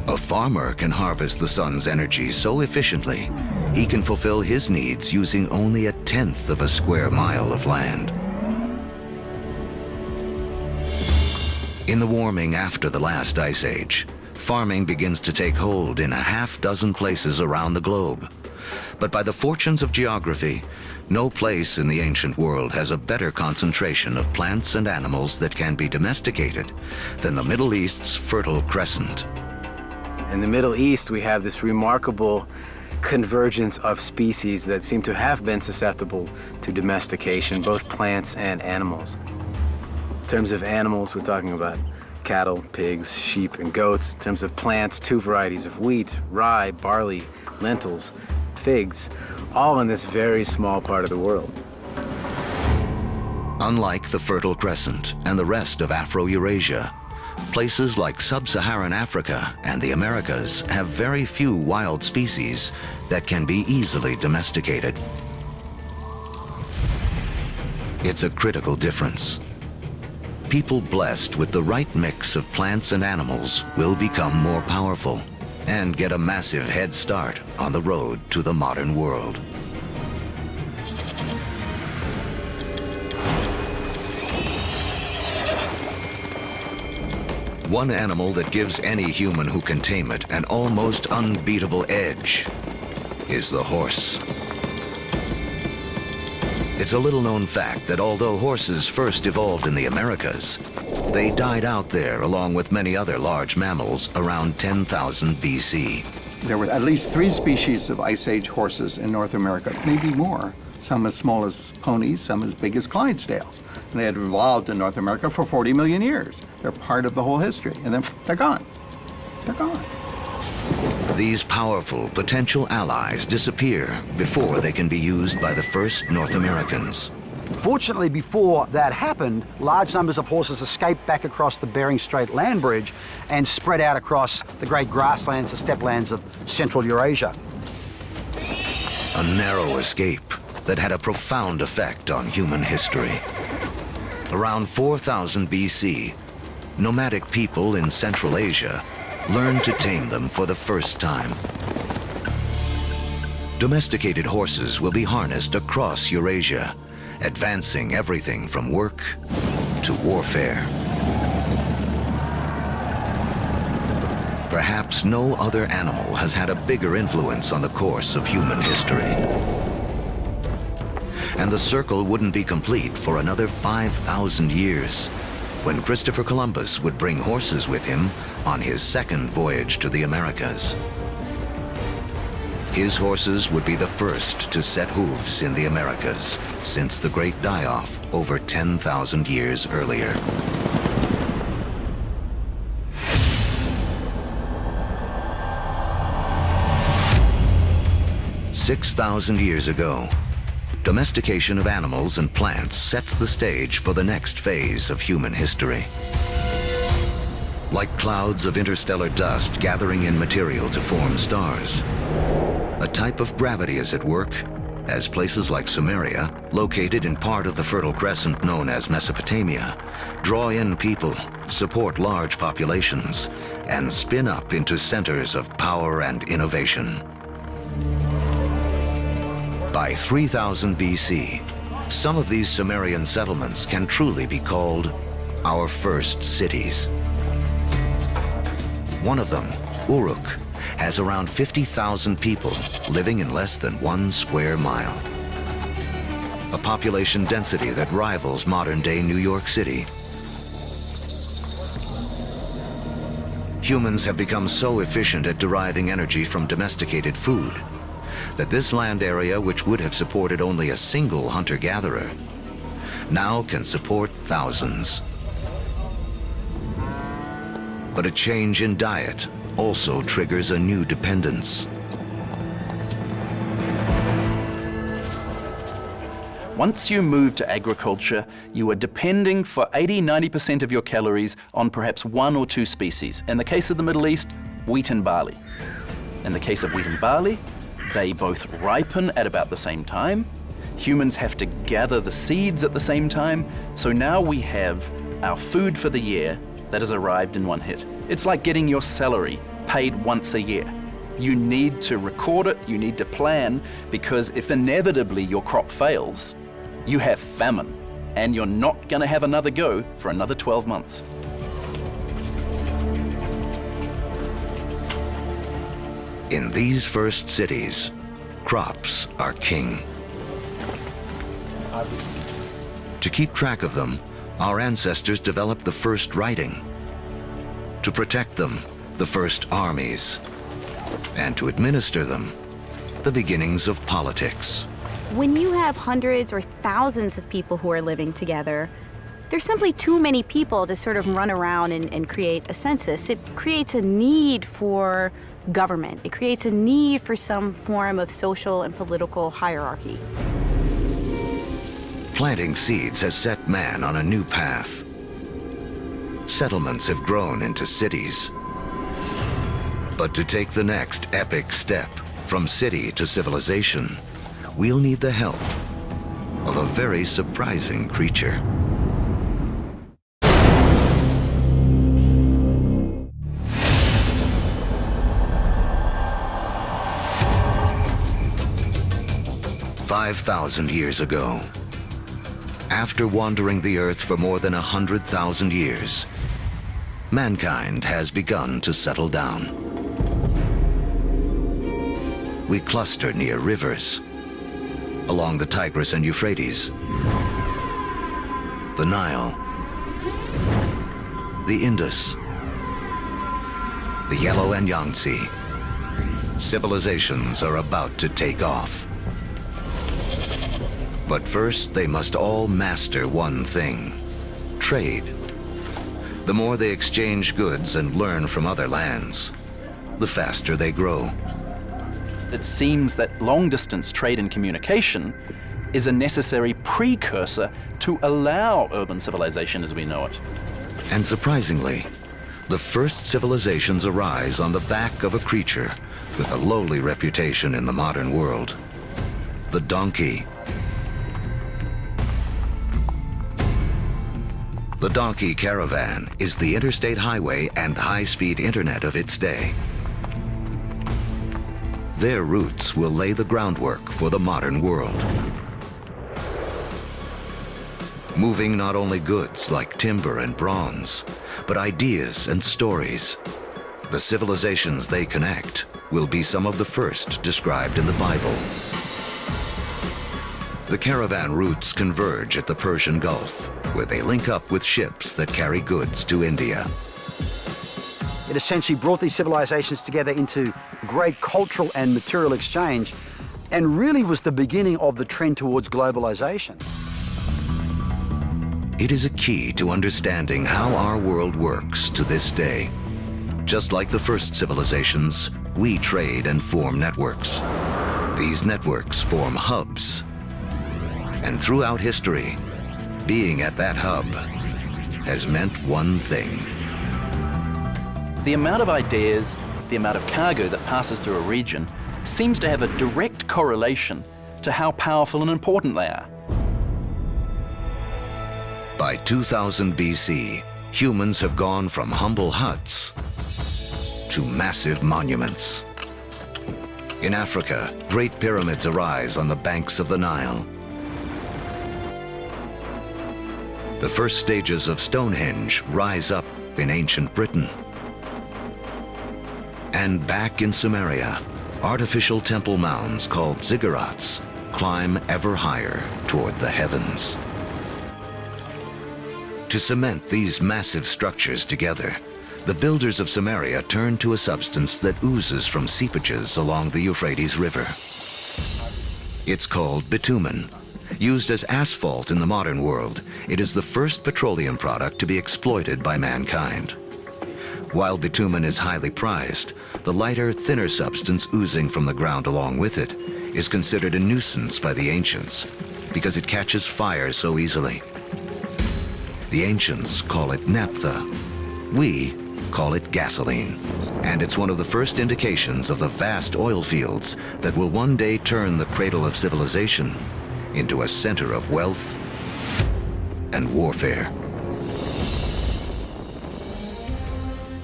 A farmer can harvest the sun's energy so efficiently, he can fulfill his needs using only 1/10 of a square mile of land. In the warming after the last ice age, farming begins to take hold in 6 places around the globe. But by the fortunes of geography, no place in the ancient world has a better concentration of plants and animals that can be domesticated than the Middle East's Fertile Crescent. In the Middle East, we have this remarkable convergence of species that seem to have been susceptible to domestication, both plants and animals. In terms of animals, we're talking about cattle, pigs, sheep, and goats. In terms of plants, 2 varieties of wheat, rye, barley, lentils, figs, all in this very small part of the world. Unlike the Fertile Crescent and the rest of Afro-Eurasia, places like sub-Saharan Africa and the Americas have very few wild species that can be easily domesticated. It's a critical difference. People blessed with the right mix of plants and animals will become more powerful and get a massive head start on the road to the modern world. One animal that gives any human who can tame it an almost unbeatable edge is the horse. It's a little-known fact that although horses first evolved in the Americas, they died out there along with many other large mammals around 10,000 BC. There were at least 3 species of Ice Age horses in North America, maybe more. Some as small as ponies, some as big as Clydesdales. And they had evolved in North America for 40 million years. They're part of the whole history, and then they're gone. They're gone. These powerful potential allies disappear before they can be used by the first North Americans. Fortunately, before that happened, large numbers of horses escaped back across the Bering Strait land bridge and spread out across the great grasslands, the steppe lands of Central Eurasia. A narrow escape that had a profound effect on human history. Around 4000 BC, nomadic people in Central Asia learned to tame them for the first time. Domesticated horses will be harnessed across Eurasia, advancing everything from work to warfare. perhaps no other animal has had a bigger influence on the course of human history. And the circle wouldn't be complete for another 5,000 years, when Christopher Columbus would bring horses with him on his second voyage to the Americas. His horses would be the first to set hooves in the Americas since the Great Die-Off over 10,000 years earlier. "6,000 years ago, domestication of animals and plants sets the stage for the next phase of human history. Like clouds of interstellar dust gathering in material to form stars, a type of gravity is at work as places like Sumeria, located in part of the Fertile Crescent known as Mesopotamia, draw in people, support large populations, and spin up into centers of power and innovation. By 3000 BC, some of these Sumerian settlements can truly be called our first cities. One of them, Uruk, has around 50,000 people living in less than 1 square mile. A population density that rivals modern-day New York City. Humans have become so efficient at deriving energy from domesticated food that this land area, which would have supported only a single hunter-gatherer, now can support thousands. But a change in diet also triggers a new dependence. Once you move to agriculture, you are depending for 80–90% of your calories on perhaps 1 or 2 species. In the case of the Middle East, wheat and barley. In the case of wheat and barley, they both ripen at about the same time. Humans have to gather the seeds at the same time. So now we have our food for the year that has arrived in one hit. It's like getting your salary paid once a year. You need to record it, you need to plan, because if inevitably your crop fails, you have famine, and you're not gonna have another go for another 12 months. In these first cities, crops are king. To keep track of them, our ancestors developed the first writing. To protect them, the first armies. And to administer them, the beginnings of politics. When you have hundreds or thousands of people who are living together, there's simply too many people to sort of run around and create a census. It creates a need for government. It creates a need for some form of social and political hierarchy. Planting seeds has set man on a new path. Settlements have grown into cities. But to take the next epic step from city to civilization, we'll need the help of a very surprising creature. "5,000 years ago, after wandering the Earth for more than 100,000 years, mankind has begun to settle down. We cluster near rivers, along the Tigris and Euphrates, the Nile, the Indus, the Yellow and Yangtze. Civilizations are about to take off. But first, they must all master one thing: trade. The more they exchange goods and learn from other lands, the faster they grow. It seems that long-distance trade and communication is a necessary precursor to allow urban civilization as we know it. And surprisingly, the first civilizations arise on the back of a creature with a lowly reputation in the modern world: the donkey. The donkey caravan is the interstate highway and high-speed internet of its day. Their routes will lay the groundwork for the modern world. Moving not only goods like timber and bronze, but ideas and stories. The civilizations they connect will be some of the first described in the Bible. The caravan routes converge at the Persian Gulf, where they link up with ships that carry goods to India. It essentially brought these civilizations together into great cultural and material exchange, and really was the beginning of the trend towards globalization. It is a key to understanding how our world works to this day. Just like the first civilizations, we trade and form networks. These networks form hubs. And throughout history, being at that hub has meant one thing. The amount of ideas, the amount of cargo that passes through a region seems to have a direct correlation to how powerful and important they are. By 2000 BC, humans have gone from humble huts to massive monuments. In Africa, great pyramids arise on the banks of the Nile. The first stages of Stonehenge rise up in ancient Britain. And back in Sumeria, artificial temple mounds called ziggurats climb ever higher toward the heavens. To cement these massive structures together, the builders of Sumeria turned to a substance that oozes from seepages along the Euphrates River. It's called bitumen. Used as asphalt in the modern world, it is the first petroleum product to be exploited by mankind. While bitumen is highly prized, the lighter, thinner substance oozing from the ground along with it is considered a nuisance by the ancients because it catches fire so easily. The ancients call it naphtha. We call it gasoline. And it's one of the first indications of the vast oil fields that will one day turn the cradle of civilization into a center of wealth and warfare.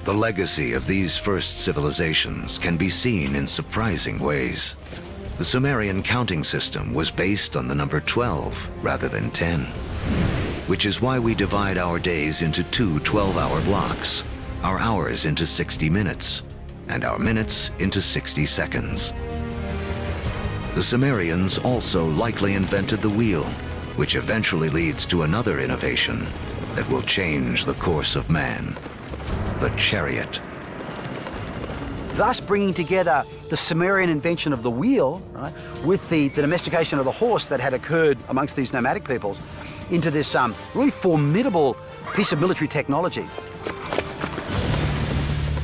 The legacy of these first civilizations can be seen in surprising ways. The Sumerian counting system was based on the number 12 rather than 10, which is why we divide our days into two 12-hour blocks, our hours into 60 minutes, and our minutes into 60 seconds. The Sumerians also likely invented the wheel, which eventually leads to another innovation that will change the course of man, the chariot. Thus bringing together the Sumerian invention of the wheel, right, with the domestication of the horse that had occurred amongst these nomadic peoples into this really formidable piece of military technology.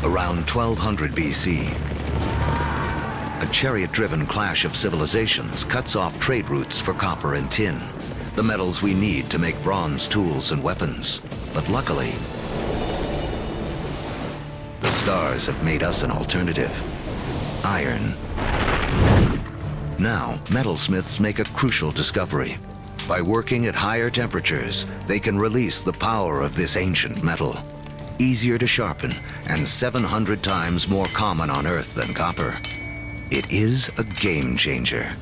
Around 1200 BC, a chariot-driven clash of civilizations cuts off trade routes for copper and tin, the metals we need to make bronze tools and weapons. But luckily, the stars have made us an alternative: iron. Now, metalsmiths make a crucial discovery. By working at higher temperatures, they can release the power of this ancient metal. Easier to sharpen and 700 times more common on Earth than copper. It is a game changer.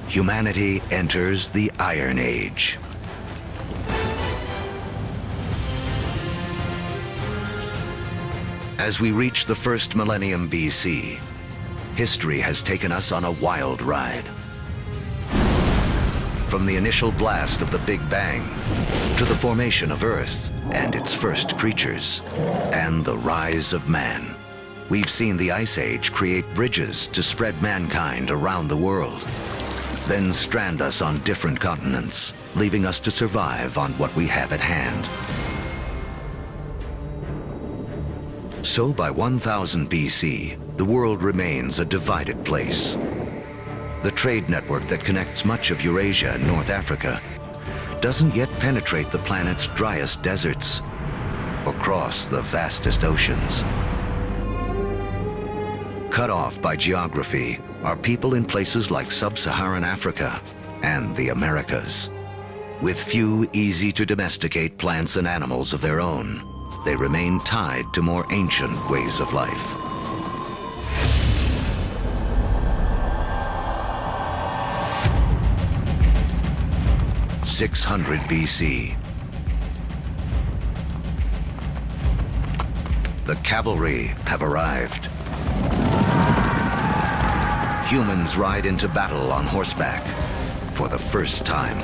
Humanity enters the Iron Age. As we reach the first millennium BC, history has taken us on a wild ride. From the initial blast of the Big Bang to the formation of Earth and its first creatures, and the rise of man. We've seen the Ice Age create bridges to spread mankind around the world, then strand us on different continents, leaving us to survive on what we have at hand. So by 1000 BC, the world remains a divided place. The trade network that connects much of Eurasia and North Africa doesn't yet penetrate the planet's driest deserts or cross the vastest oceans. Cut off by geography are people in places like sub-Saharan Africa and the Americas. With few easy-to-domesticate plants and animals of their own, they remain tied to more ancient ways of life. (600 BC). the cavalry have arrived. Humans ride into battle on horseback for the first time.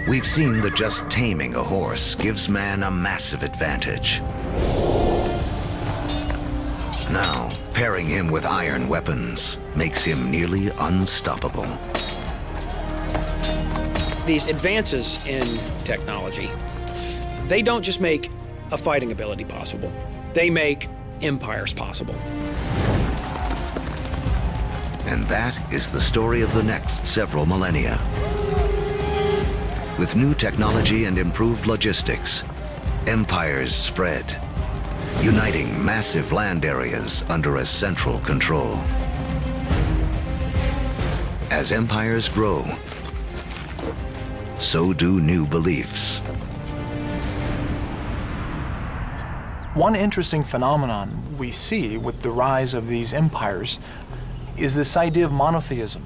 We've seen that just taming a horse gives man a massive advantage. Now, pairing him with iron weapons makes him nearly unstoppable. These advances in technology, they don't just make a fighting ability possible. They make empires possible. And that is the story of the next several millennia. With new technology and improved logistics, empires spread, uniting massive land areas under a central control. As empires grow, so do new beliefs. One interesting phenomenon we see with the rise of these empires is this idea of monotheism,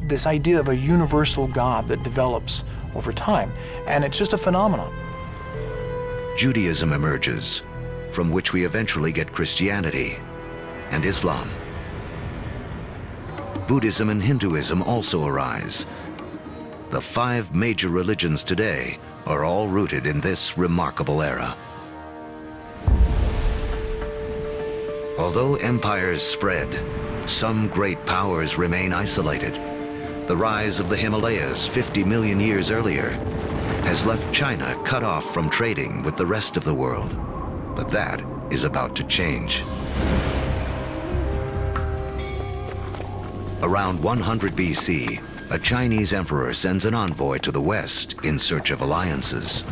this idea of a universal God that develops over time, and it's just a phenomenon. Judaism emerges, from which we eventually get Christianity and Islam. Buddhism and Hinduism also arise. The 5 major religions today are all rooted in this remarkable era. Although empires spread, some great powers remain isolated. The rise of the Himalayas 50 million years earlier has left China cut off from trading with the rest of the world. But that is about to change. Around 100 BC, a Chinese emperor sends an envoy to the west in search of alliances.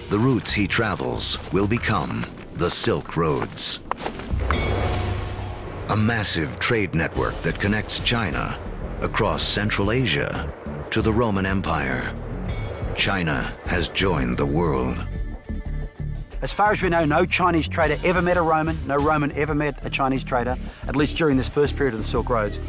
The routes he travels will become the Silk Roads, a massive trade network that connects China across Central Asia to the Roman Empire. China has joined the world. As far as we know, no Chinese trader ever met a Roman, no Roman ever met a Chinese trader, at least during this first period of the Silk Roads.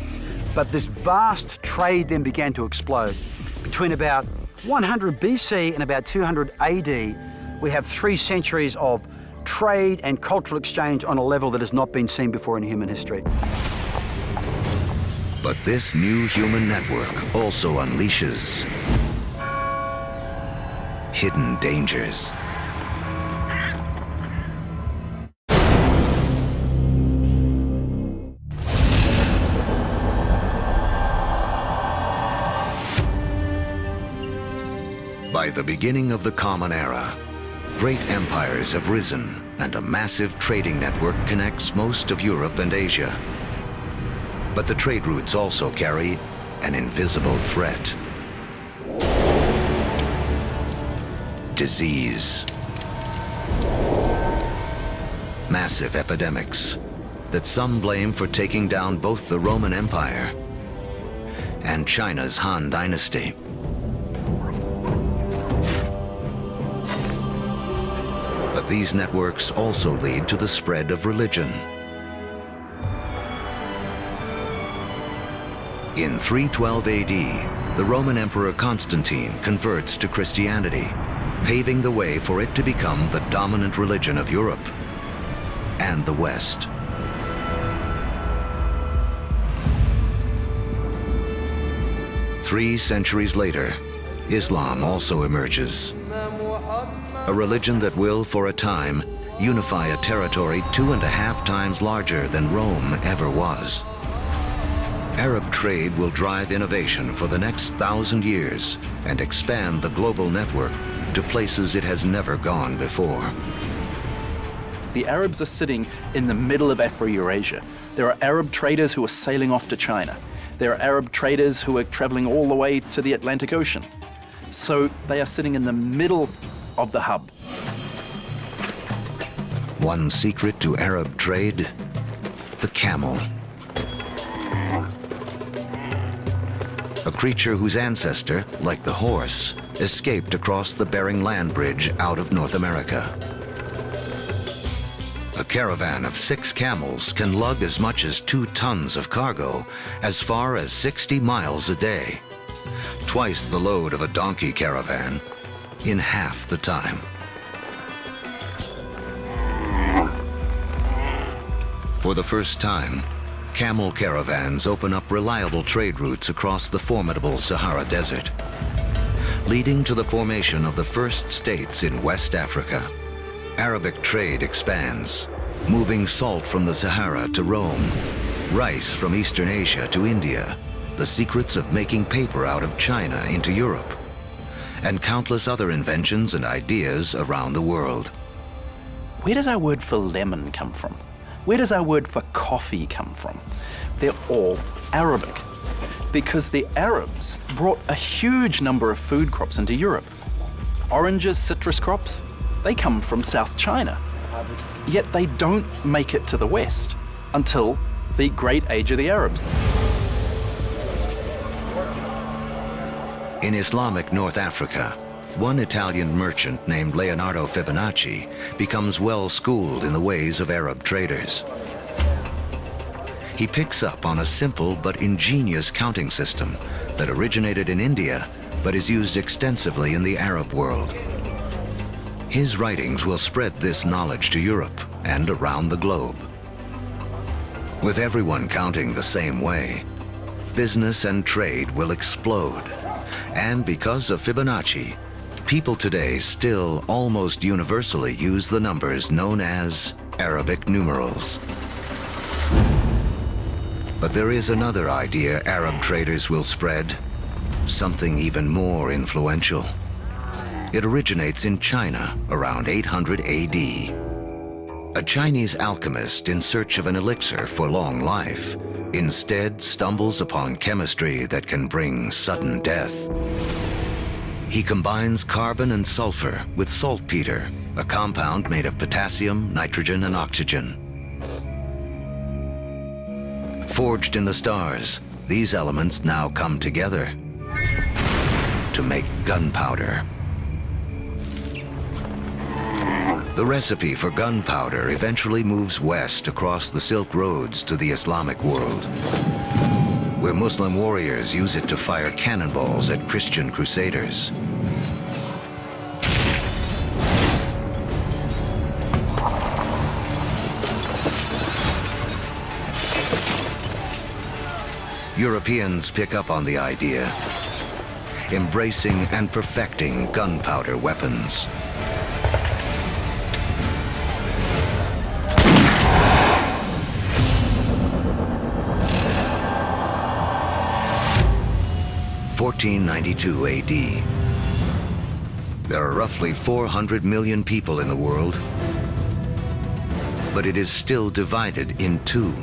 But this vast trade then began to explode. Between about 100 BC and about 200 AD, we have 3 centuries of trade and cultural exchange on a level that has not been seen before in human history. But this new human network also unleashes hidden dangers. By the beginning of the Common Era, great empires have risen, and a massive trading network connects most of Europe and Asia. But the trade routes also carry an invisible threat. Disease. Massive epidemics that some blame for taking down both the Roman Empire and China's Han Dynasty. But these networks also lead to the spread of religion. In 312 AD, the Roman Emperor Constantine converts to Christianity, paving the way for it to become the dominant religion of Europe and the West. Three centuries later, Islam also emerges. A religion that will, for a time, unify a territory 2.5 times larger than Rome ever was. Arab trade will drive innovation for the next 1,000 years and expand the global network to places it has never gone before. The Arabs are sitting in the middle of Afro-Eurasia. There are Arab traders who are sailing off to China. There are Arab traders who are traveling all the way to the Atlantic Ocean. So they are sitting in the middle of the hub. One secret to Arab trade: the camel. A creature whose ancestor, like the horse, escaped across the Bering Land Bridge out of North America. A caravan of 6 camels can lug as much as 2 tons of cargo as far as 60 miles a day, twice the load of a donkey caravan in half the time. For the first time, camel caravans open up reliable trade routes across the formidable Sahara Desert, leading to the formation of the first states in West Africa. Arabic trade expands, moving salt from the Sahara to Rome, rice from Eastern Asia to India, the secrets of making paper out of China into Europe, and countless other inventions and ideas around the world. Where does our word for lemon come from? Where does our word for coffee come from? They're all Arabic, because the Arabs brought a huge number of food crops into Europe. Oranges, citrus crops, they come from South China. Yet they don't make it to the West until the Great Age of the Arabs. In Islamic North Africa, one Italian merchant named Leonardo Fibonacci becomes well schooled in the ways of Arab traders. He picks up on a simple but ingenious counting system that originated in India but is used extensively in the Arab world. His writings will spread this knowledge to Europe and around the globe. With everyone counting the same way, business and trade will explode. And because of Fibonacci, people today still almost universally use the numbers known as Arabic numerals. But there is another idea Arab traders will spread, something even more influential. It originates in China around 800 AD. A Chinese alchemist in search of an elixir for long life instead stumbles upon chemistry that can bring sudden death. He combines carbon and sulfur with saltpeter, a compound made of potassium, nitrogen, and oxygen. Forged in the stars, these elements now come together to make gunpowder. The recipe for gunpowder eventually moves west across the Silk Roads to the Islamic world, where Muslim warriors use it to fire cannonballs at Christian crusaders. Europeans pick up on the idea, embracing and perfecting gunpowder weapons. In 1492 AD. There are roughly 400 million people in the world, but it is still divided in two.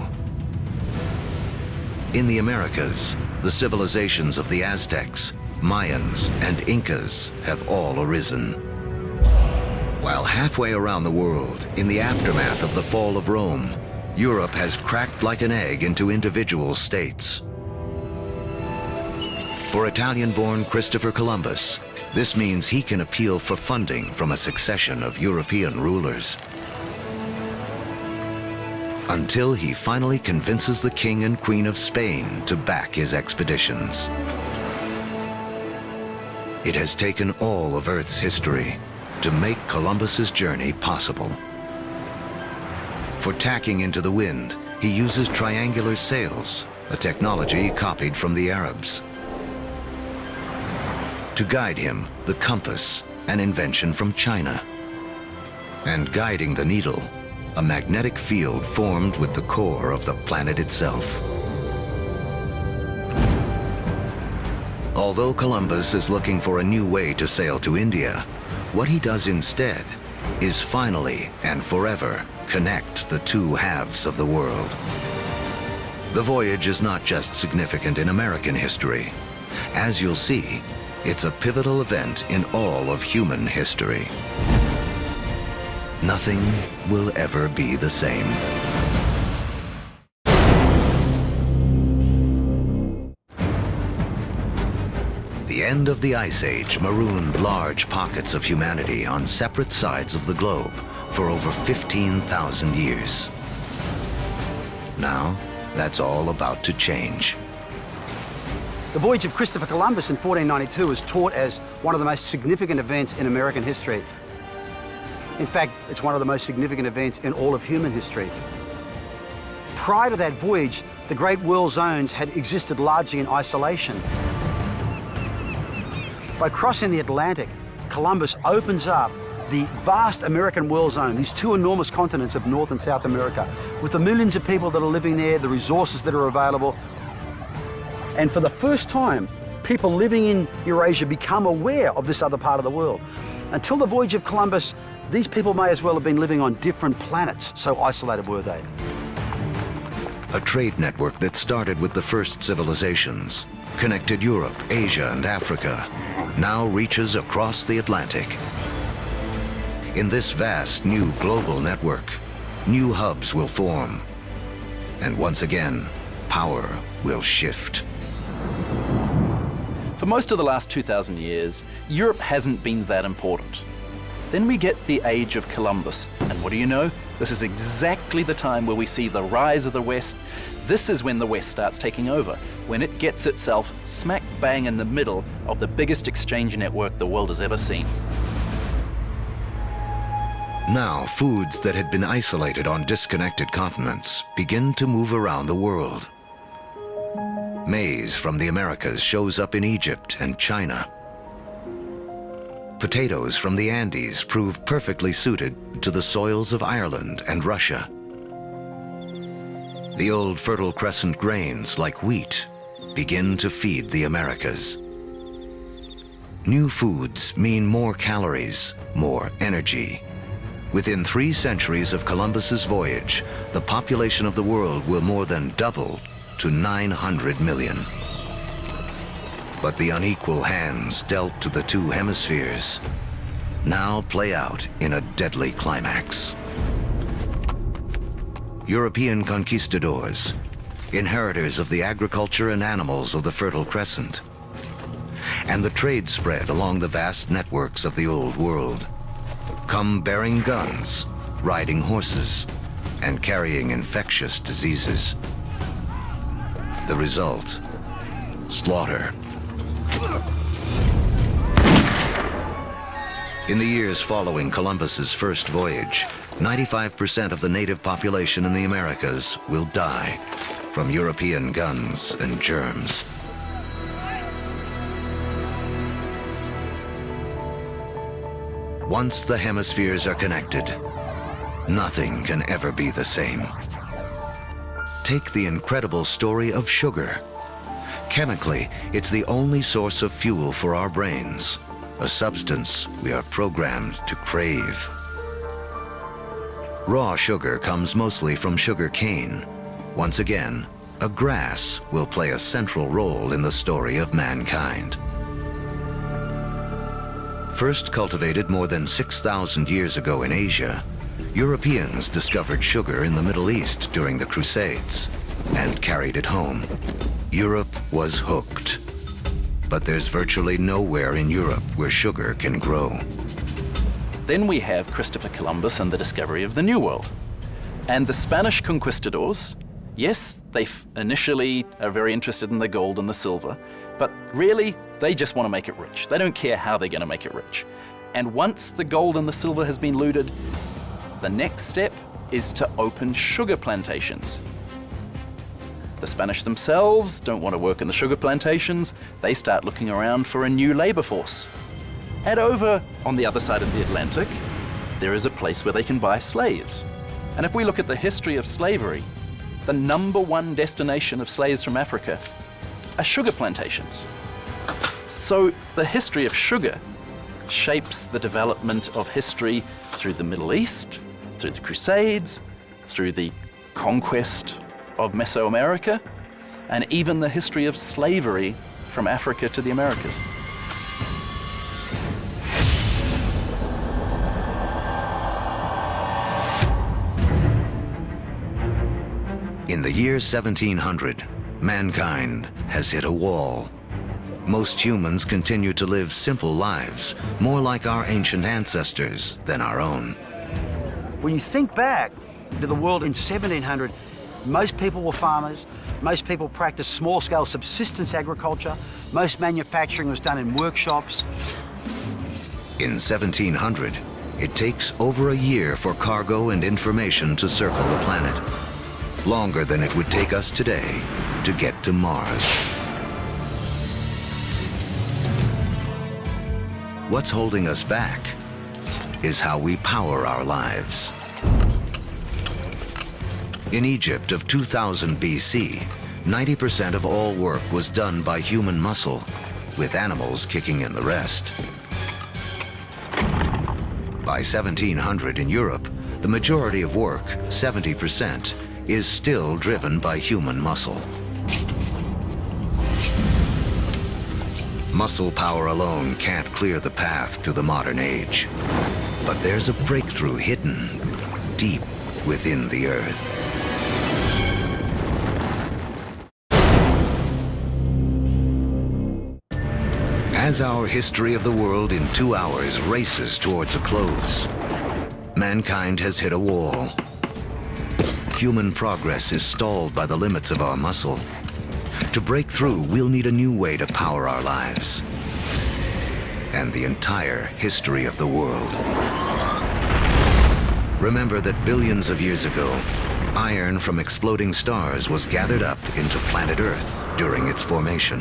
In the Americas, the civilizations of the Aztecs, Mayans, and Incas have all arisen. While halfway around the world, in the aftermath of the fall of Rome, Europe has cracked like an egg into individual states. For Italian-born Christopher Columbus, this means he can appeal for funding from a succession of European rulers, until he finally convinces the King and Queen of Spain to back his expeditions. It has taken all of Earth's history to make Columbus's journey possible. For tacking into the wind, he uses triangular sails, a technology copied from the Arabs. To guide him, the compass, an invention from China. And guiding the needle, a magnetic field formed with the core of the planet itself. Although Columbus is looking for a new way to sail to India, what he does instead is finally and forever connect the two halves of the world. The voyage is not just significant in American history. As you'll see, it's a pivotal event in all of human history. Nothing will ever be the same. The end of the Ice Age marooned large pockets of humanity on separate sides of the globe for over 15,000 years. Now, that's all about to change. The voyage of Christopher Columbus in 1492 is taught as one of the most significant events in American history. In fact, it's one of the most significant events in all of human history. Prior to that voyage, the Great World Zones had existed largely in isolation. By crossing the Atlantic, Columbus opens up the vast American world zone, these two enormous continents of North and South America, with the millions of people that are living there, the resources that are available. And for the first time, people living in Eurasia become aware of this other part of the world. Until the voyage of Columbus, these people may as well have been living on different planets, so isolated were they. A trade network that started with the first civilizations, connected Europe, Asia, and Africa, now reaches across the Atlantic. In this vast new global network, new hubs will form. And once again, power will shift. For most of the last 2,000 years, Europe hasn't been that important. Then we get the age of Columbus, and what do you know? This is exactly the time where we see the rise of the West. This is when the West starts taking over, when it gets itself smack bang in the middle of the biggest exchange network the world has ever seen. Now, foods that had been isolated on disconnected continents begin to move around the world. Maize from the Americas shows up in Egypt and China. Potatoes from the Andes prove perfectly suited to the soils of Ireland and Russia. The old Fertile Crescent grains, like wheat, begin to feed the Americas. New foods mean more calories, more energy. Within 3 centuries of Columbus's voyage, the population of the world will more than double to 900 million. But the unequal hands dealt to the 2 hemispheres now play out in a deadly climax. European conquistadors, inheritors of the agriculture and animals of the Fertile Crescent, and the trade spread along the vast networks of the Old World, come bearing guns, riding horses, and carrying infectious diseases. The result, slaughter. In the years following Columbus's first voyage, 95% of the native population in the Americas will die from European guns and germs. Once the hemispheres are connected, nothing can ever be the same. Take the incredible story of sugar. Chemically, it's the only source of fuel for our brains, a substance we are programmed to crave. Raw sugar comes mostly from sugar cane. Once again, a grass will play a central role in the story of mankind. First cultivated more than 6,000 years ago in Asia, Europeans discovered sugar in the Middle East during the Crusades and carried it home. Europe was hooked. But there's virtually nowhere in Europe where sugar can grow. Then we have Christopher Columbus and the discovery of the New World. And the Spanish conquistadors, yes, they initially are very interested in the gold and the silver, but really, they just want to make it rich. They don't care how they're going to make it rich. And once the gold and the silver has been looted, the next step is to open sugar plantations. The Spanish themselves don't want to work in the sugar plantations. They start looking around for a new labor force. And over on the other side of the Atlantic, there is a place where they can buy slaves. And if we look at the history of slavery, the #1 destination of slaves from Africa are sugar plantations. So the history of sugar shapes the development of history through the Middle East, through the Crusades, through the conquest of Mesoamerica, and even the history of slavery from Africa to the Americas. In the year 1700, mankind has hit a wall. Most humans continue to live simple lives, more like our ancient ancestors than our own. When you think back to the world in 1700, Most people were farmers. Most people practiced small-scale subsistence agriculture. Most manufacturing was done in workshops. In 1700, it takes over a year for cargo and information to circle the planet. Longer than it would take us today to get to Mars. What's holding us back is how we power our lives. In Egypt of 2000 BC, 90% of all work was done by human muscle, with animals kicking in the rest. By 1700 in Europe, the majority of work, 70%, is still driven by human muscle. Muscle power alone can't clear the path to the modern age. But there's a breakthrough hidden deep within the Earth. As our history of the world in 2 hours races towards a close, mankind has hit a wall. Human progress is stalled by the limits of our muscle. To break through, we'll need a new way to power our lives and the entire history of the world. Remember that billions of years ago, iron from exploding stars was gathered up into planet Earth during its formation.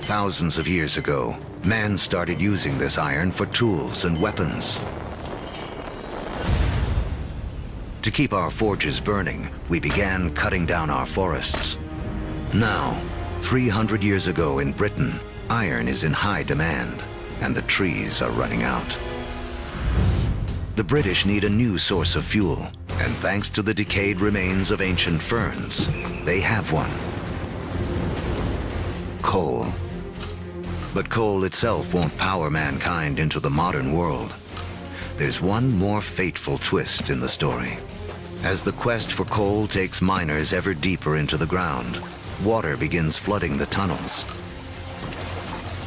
Thousands of years ago, man started using this iron for tools and weapons. To keep our forges burning, we began cutting down our forests. Now, 300 years ago in Britain, iron is in high demand, and the trees are running out. The British need a new source of fuel, and thanks to the decayed remains of ancient ferns, they have one. Coal. But coal itself won't power mankind into the modern world. There's one more fateful twist in the story. As the quest for coal takes miners ever deeper into the ground, water begins flooding the tunnels.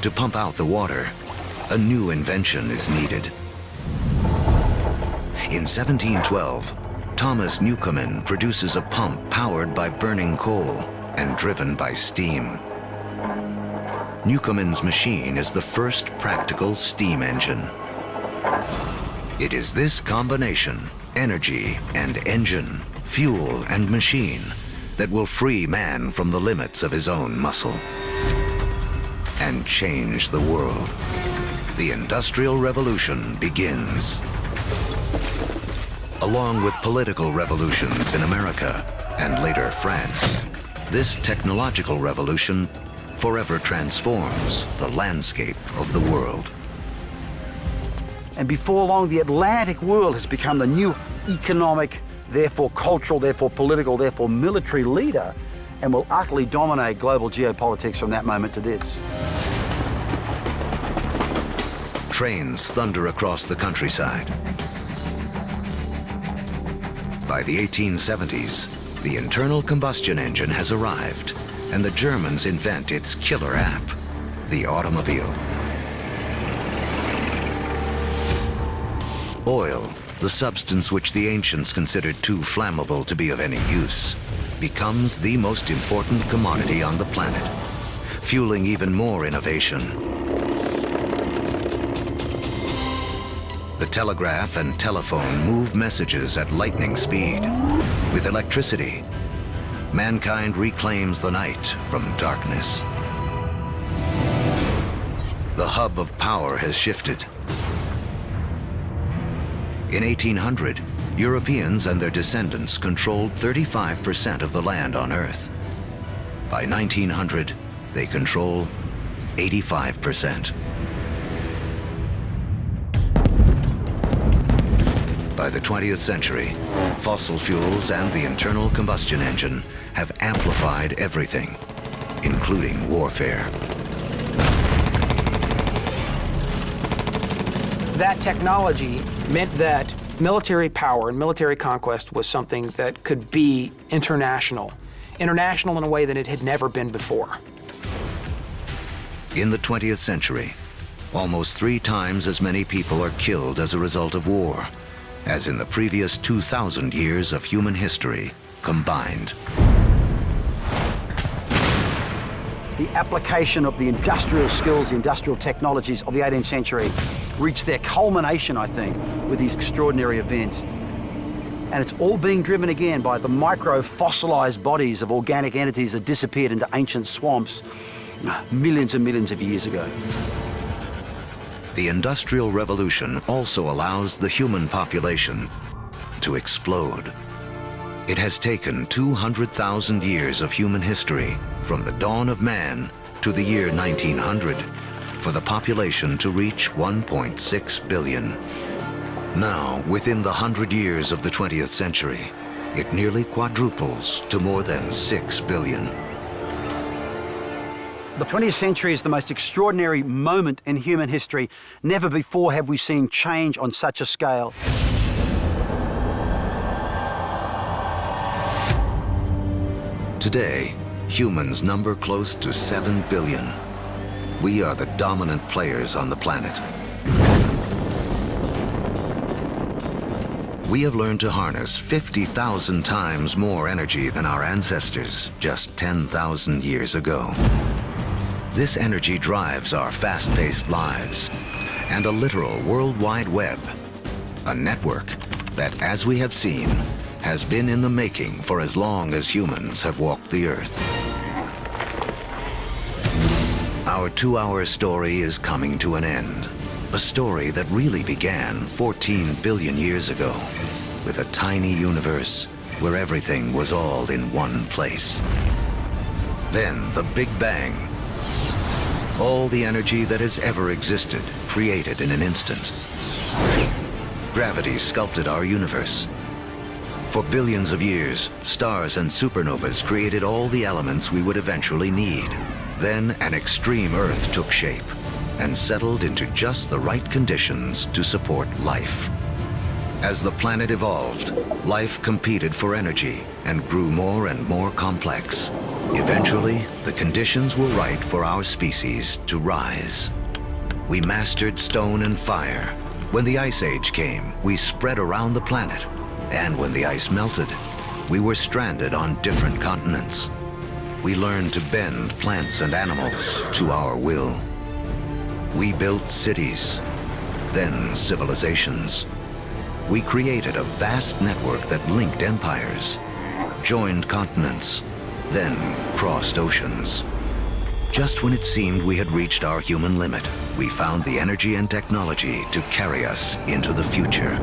To pump out the water, a new invention is needed. In 1712, Thomas Newcomen produces a pump powered by burning coal and driven by steam. Newcomen's machine is the first practical steam engine. It is this combination, energy and engine, fuel and machine, that will free man from the limits of his own muscle and change the world. The Industrial Revolution begins. Along with political revolutions in America and later France, this technological revolution forever transforms the landscape of the world. And before long, the Atlantic world has become the new economic, therefore cultural, therefore political, therefore military leader, and will utterly dominate global geopolitics from that moment to this. Trains thunder across the countryside. By the 1870s, the internal combustion engine has arrived, and the Germans invent its killer app, the automobile. Oil, the substance which the ancients considered too flammable to be of any use, becomes the most important commodity on the planet, fueling even more innovation. The telegraph and telephone move messages at lightning speed. With electricity, mankind reclaims the night from darkness. The hub of power has shifted. In 1800, Europeans and their descendants controlled 35% of the land on Earth. By 1900, they control 85%. By the 20th century, fossil fuels and the internal combustion engine have amplified everything, including warfare. That technology meant that military power and military conquest was something that could be international in a way that it had never been before. In the 20th century, almost 3 times as many people are killed as a result of war as in the previous 2,000 years of human history combined. The application of the industrial skills, the industrial technologies of the 18th century reached their culmination, I think, with these extraordinary events. And it's all being driven again by the micro-fossilized bodies of organic entities that disappeared into ancient swamps millions and millions of years ago. The Industrial Revolution also allows the human population to explode. It has taken 200,000 years of human history, from the dawn of man to the year 1900, for the population to reach 1.6 billion. Now, within the 100 years of the 20th century, it nearly quadruples to more than 6 billion. The 20th century is the most extraordinary moment in human history. Never before have we seen change on such a scale. Today, humans number close to 7 billion. We are the dominant players on the planet. We have learned to harness 50,000 times more energy than our ancestors just 10,000 years ago. This energy drives our fast-paced lives and a literal World Wide Web, a network that, as we have seen, has been in the making for as long as humans have walked the Earth. Our 2-hour story is coming to an end. A story that really began 14 billion years ago with a tiny universe where everything was all in one place. Then the Big Bang. All the energy that has ever existed created in an instant. Gravity sculpted our universe. For billions of years, stars and supernovas created all the elements we would eventually need. Then an extreme Earth took shape and settled into just the right conditions to support life. As the planet evolved, life competed for energy and grew more and more complex. Eventually, the conditions were right for our species to rise. We mastered stone and fire. When the Ice Age came, we spread around the planet. And when the ice melted, we were stranded on different continents. We learned to bend plants and animals to our will. We built cities, then civilizations. We created a vast network that linked empires, joined continents, then crossed oceans. Just when it seemed we had reached our human limit, we found the energy and technology to carry us into the future.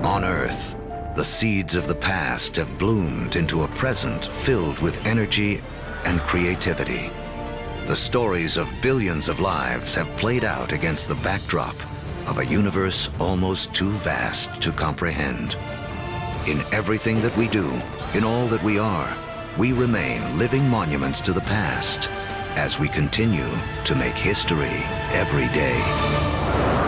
On Earth, the seeds of the past have bloomed into a present filled with energy and creativity. The stories of billions of lives have played out against the backdrop of a universe almost too vast to comprehend. In everything that we do, in all that we are, we remain living monuments to the past as we continue to make history every day.